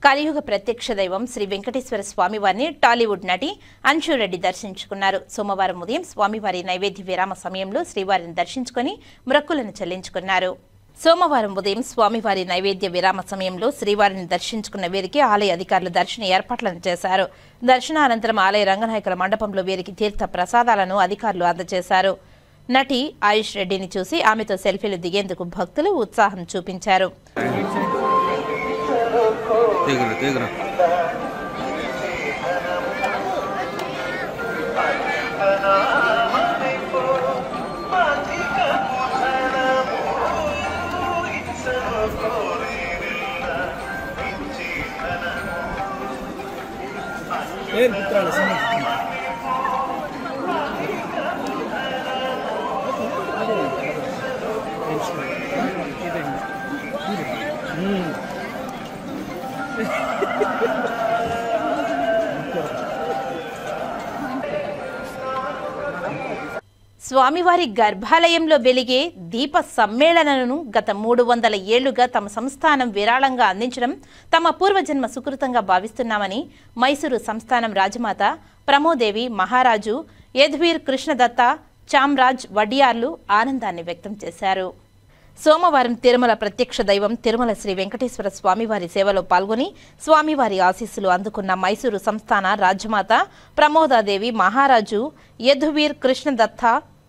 కలియుగ ప్రత్యక్ష దైవం శ్రీ వెంకటేశ్వర స్వామివారిని టాలీవుడ్ నటి అంశు రెడ్డి దర్శించుకున్నారు. సోమవారం ఉదయం స్వామివారి నైవేద్య విరామ సమయంలో శ్రీవారిని దర్శించుకుని మొక్కులను చెల్లించుకున్నారు. సోమవారం ఉదయం స్వామివారి నైవేద్య విరామ సమయంలో శ్రీవారిని దర్శించుకున్న వీరికి ఆలయ అధికారులు దర్శన ఏర్పాట్లను చేశారు. దర్శనానంతరం ఆలయ రంగనాయకుల మండపంలో వీరికి తీర్థ ప్రసాదాలను అధికారులు అందజేశారు. నటి ఆయుష్ రెడ్డిని చూసి ఆమెతో సెల్ఫీలు దిగేందుకు భక్తులు ఉత్సాహం చూపించారు. స్వామివారి గర్భాలయంలో వెలిగే దీప సమ్మేళనను గత 300 ఏళ్లుగా తమ సంస్థానం విరాళంగా అందించడం తమ పూర్వజన్మ సుకృతంగా భావిస్తున్నామని మైసూరు సంస్థానం రాజమాత ప్రమోదేవి మహారాజు యదువీర్ కృష్ణదత్త చామ్రాజ్ వడియార్లు ఆనందాన్ని వ్యక్తం చేశారు. సోమవారం తిరుమల ప్రత్యక్ష దైవం తిరుమల శ్రీ వెంకటేశ్వర స్వామివారి సేవలో పాల్గొని స్వామివారి ఆశీస్సులు అందుకున్న మైసూరు సంస్థాన రాజమాత ప్రమోదాదేవి మహారాజు యదువీర్ కృష్ణదత్త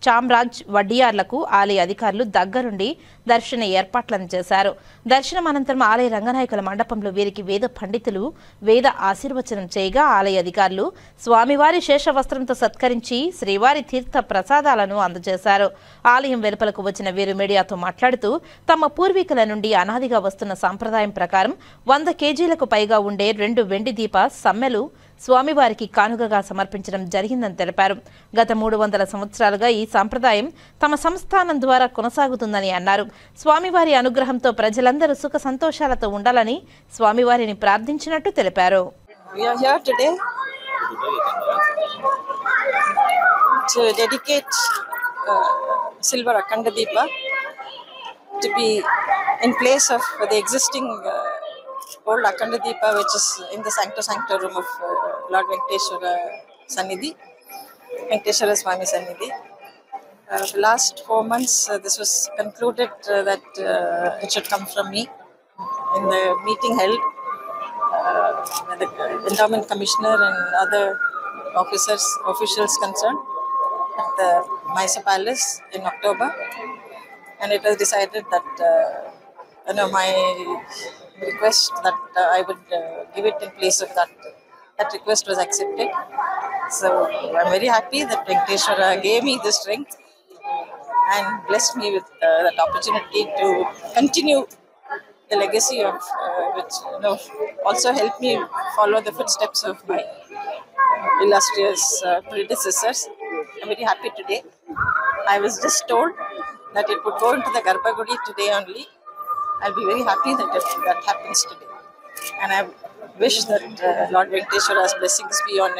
చామ్రాజ్ వడ్డియార్లకు ఆలయ అధికారులు దగ్గరుండి దర్శన ఏర్పాట్లను చేశారు. దర్శనం అనంతరం ఆలయ రంగనాయకుల మండపంలో వీరికి వేద పండితులు వేద ఆశీర్వచనం చేయగా ఆలయ అధికారులు స్వామివారి శేషవస్త్రంతో సత్కరించి శ్రీవారి తీర్థ ప్రసాదాలను అందజేశారు. ఆలయం వెలుపలకు వచ్చిన వీరు మీడియాతో మాట్లాడుతూ తమ పూర్వీకుల నుండి అనాదిగా వస్తున్న సాంప్రదాయం ప్రకారం 100 కేజీలకు పైగా ఉండే 2 వెండి దీప సమ్మెలు స్వామివారికి కానుకగా సమర్పించడం జరిగిందని తెలిపారు. గత 300 సంవత్సరాలుగా ఈ సంప్రదాయం తమ సంస్థానం ద్వారా కొనసాగుతుందని అన్నారు. స్వామివారి అనుగ్రహంతో ప్రజలందరూ సుఖ సంతోషాలతో ఉండాలని స్వామివారిని ప్రార్థించినట్టు తెలిపారు. We are here today to dedicate silver Akhanda Deepa to be in place of the existing old Akhanda Deepa, which is in the Sancta Sanctorum of Lord Venkateshwara Sannidhi, Venkateshwara Swami Sannidhi. The last 4 months, this was concluded that it should come from me. In the meeting held, the Endowment Commissioner and other officials concerned at the Mysore Palace in October, and it was decided that my request that I would give it in place of that request was accepted. So I'm very happy that Venkateshwara gave me this strength and blessed me with that opportunity to continue the legacy of which also helped me follow the footsteps of my illustrious predecessors. I'm very happy today. I was just told that it would go into the Garbhagudi today only. I'll be very happy that happens today. And I wish that Lord Venkateshwara's blessings be on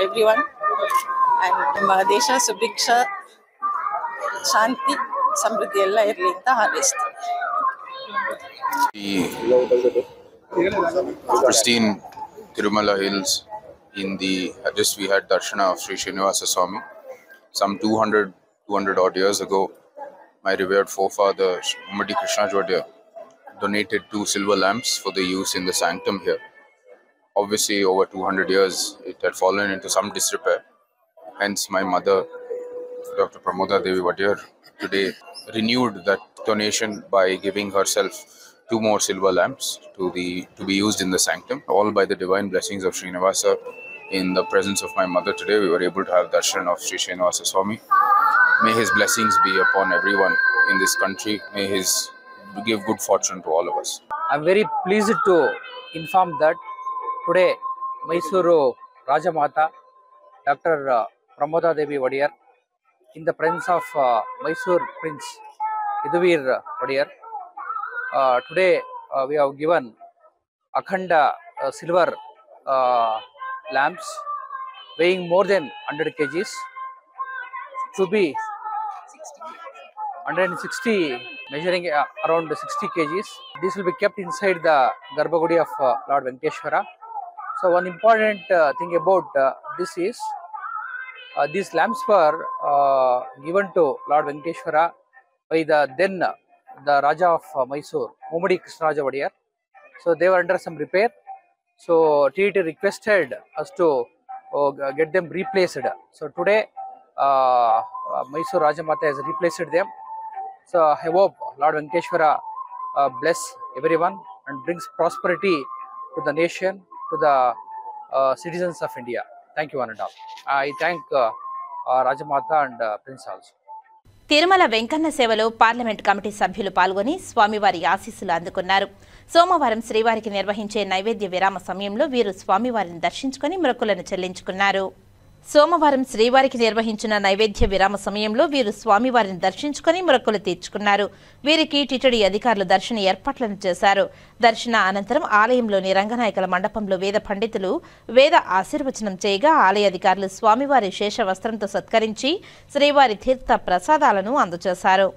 everyone. And Mahadesha, Subhiksha, Shanti, Samriddhi ella irli anta harvest. Pristine Tirumala Hills just we had Darshana of Sri Srinivasa Swami. Some 200 odd years ago, my revered forefather, Ummadi Krishna Jodya, donated 2 silver lamps for the use in the sanctum here. Obviously, over 200 years, it had fallen into some disrepair. Hence, my mother, Dr. Pramoda Devi Vadiyar, today renewed that donation by giving herself 2 more silver lamps to be used in the sanctum. All by the divine blessings of Srinivasa. In the presence of my mother today, we were able to have darshan of Sri Srinivasa Swami. May his blessings be upon everyone in this country. May his give good fortune to all of us. I'm very pleased to inform that today Mysuru Rajamata Dr. Pramoda Devi Vadiyar, in the presence of Mysore Prince Yaduvir Vadiyar, today we have given Akhanda silver lamps weighing more than 100 kgs to be 160, measuring around 60 kgs. This will be kept inside the Garbhagudi of Lord Venkateshwara. So one important thing about this is these lamps were given to Lord Venkateshwara by the Raja of Mysore, Ummadi Krishna Vadiyar. So they were under some repair. So TET requested us to get them replaced. So today Mysore Rajamata has replaced them. So I hope Lord Venkateshwara bless everyone and brings prosperity to the nation, to the citizens of India. Thank you one and all. I thank Rajamata and Prince also. Tirumala Venkanna సేవలో పార్లమెంట్ కమిటీ సభ్యులు పాల్గొని స్వామివారి ఆశీస్సులు అందుకున్నారు. సోమవారం శ్రీవారికి నిర్వహించే నైవేద్య విరామ సమయంలో వీరు స్వామివారిని దర్శించుకుని మొక్కులను చెల్లించుకున్నారు. సోమవారం శ్రీవారికి నిర్వహించిన నైవేద్య విరామ సమయంలో వీరు స్వామివారిని దర్శించుకుని మొక్కులు తీర్చుకున్నారు. వీరికి టీటీడీ అధికారులు దర్శన ఏర్పాట్లను చేశారు. దర్శన అనంతరం ఆలయంలోని రంగనాయకుల మండపంలో వేద పండితులు వేద ఆశీర్వచనం చేయగా ఆలయ అధికారులు స్వామివారి శేష వస్త్రంతో సత్కరించి శ్రీవారి తీర్థ ప్రసాదాలను అందజేశారు.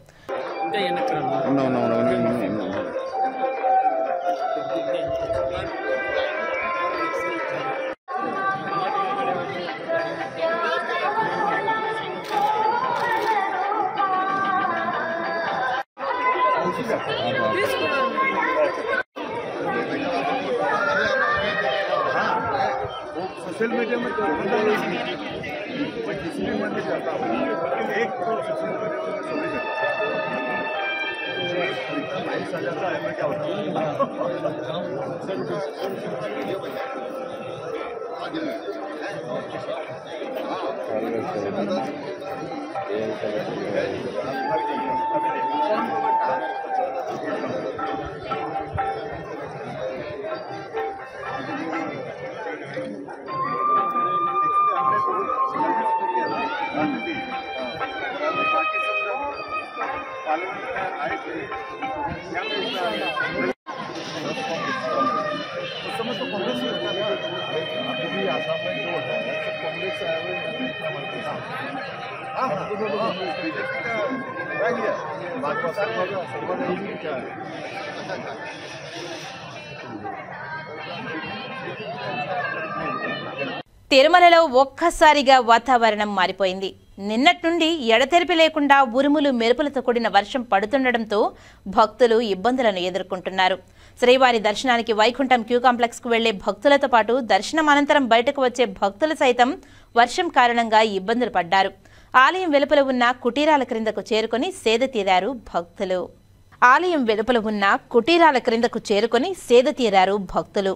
सोशल मीडिया में తిరుమలలో ఒక్కసారిగా వాతావరణం మారిపోయింది. నిన్నటి నుండి ఎడతెరిపి లేకుండా ఉరుములు మెరుపులతో కూడిన వర్షం పడుతుండటంతో భక్తులు ఇబ్బందులను ఎదుర్కొంటున్నారు. శ్రీవారి దర్శనానికి వైకుంఠం క్యూ కాంప్లెక్స్ కు వెళ్లే భక్తులతో పాటు దర్శనం అనంతరం బయటకు వచ్చే భక్తులు సైతం వర్షం కారణంగా ఇబ్బందులు పడ్డారు. ఆలయం వెలుపల ఉన్న కుటీరాల క్రిందకు చేరుకొని సేద తీరారు భక్తులు.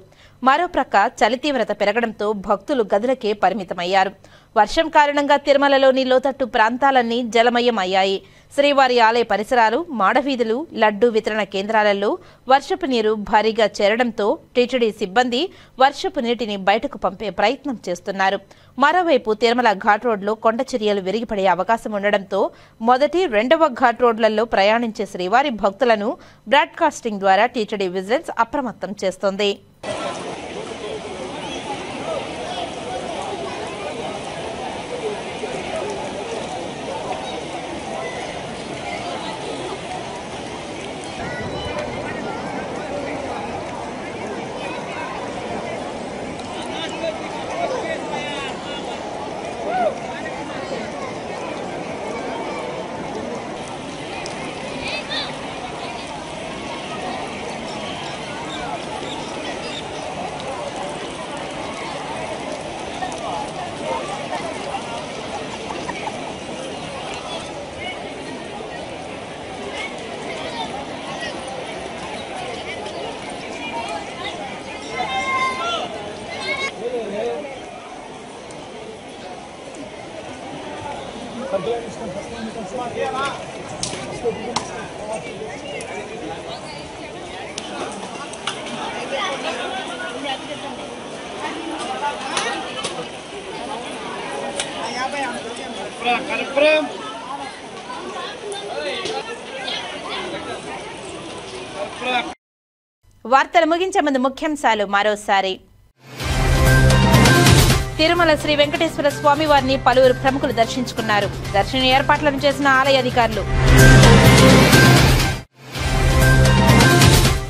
మరోప్రక్క చలి తీవ్రత పెరగడంతో భక్తులు గదులకే పరిమితమయ్యారు. వర్షం కారణంగా తిరుమలలోని లోతట్టు ప్రాంతాలన్నీ జలమయం అయ్యాయి. శ్రీవారి ఆలయ పరిసరాలు, మాడవీధులు, లడ్డూ వితరణ కేంద్రాలలో వర్షపు నీరు భారీగా చేరడంతో టీటీడీ సిబ్బంది వర్షపు నీటిని బయటకు పంపే ప్రయత్నం చేస్తున్నారు. మరోవైపు తిరుమల ఘాట్ రోడ్లో కొండ చర్యలు విరిగిపడే అవకాశం ఉండడంతో మొదటి, రెండవ ఘాట్ రోడ్లలో ప్రయాణించే శ్రీవారి భక్తులను బ్రాడ్కాస్టింగ్ ద్వారా టీటీడీ విజిలెన్స్ అప్రమత్తం చేస్తోంది. వార్తలు ముగించే ముందు ముఖ్యాంశాలు మరోసారి. తిరుమల శ్రీ వెంకటేశ్వర స్వామి వారిని పలువురు ప్రముఖులు దర్శించుకున్నారు. దర్శన ఏర్పాట్లను చేసిన ఆలయ అధికారులు.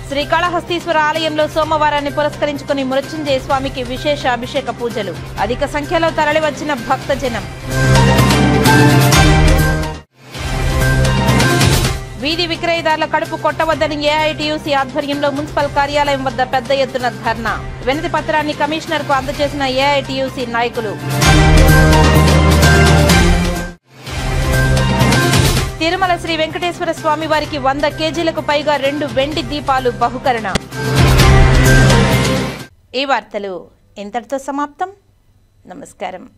శ్రీకాళహస్తీశ్వర ఆలయంలో సోమవారాన్ని పురస్కరించుకుని మృత్యుంజయ స్వామికి విశేష అభిషేక పూజలు. అధిక సంఖ్యలో తరలివచ్చిన భక్తజనం. వీధి విక్రయదారుల కడుపు కొట్టవద్దని ఏఐటీయూసీ ఆధ్వర్యంలో మున్సిపల్ కార్యాలయం వద్ద పెద్ద ఎత్తున ధర్నా. వినతి పత్రాన్ని కమిషనర్ కు అందజేసిన ఏఐటీయూసీ నాయకులు. తిరుమల శ్రీ వెంకటేశ్వర స్వామి వారికి 100 కేజీలకు పైగా 2 వెండి దీపాలు బహుకరణ. ఈ వార్తలు ఇంతటితో సమాప్తం. నమస్కారం.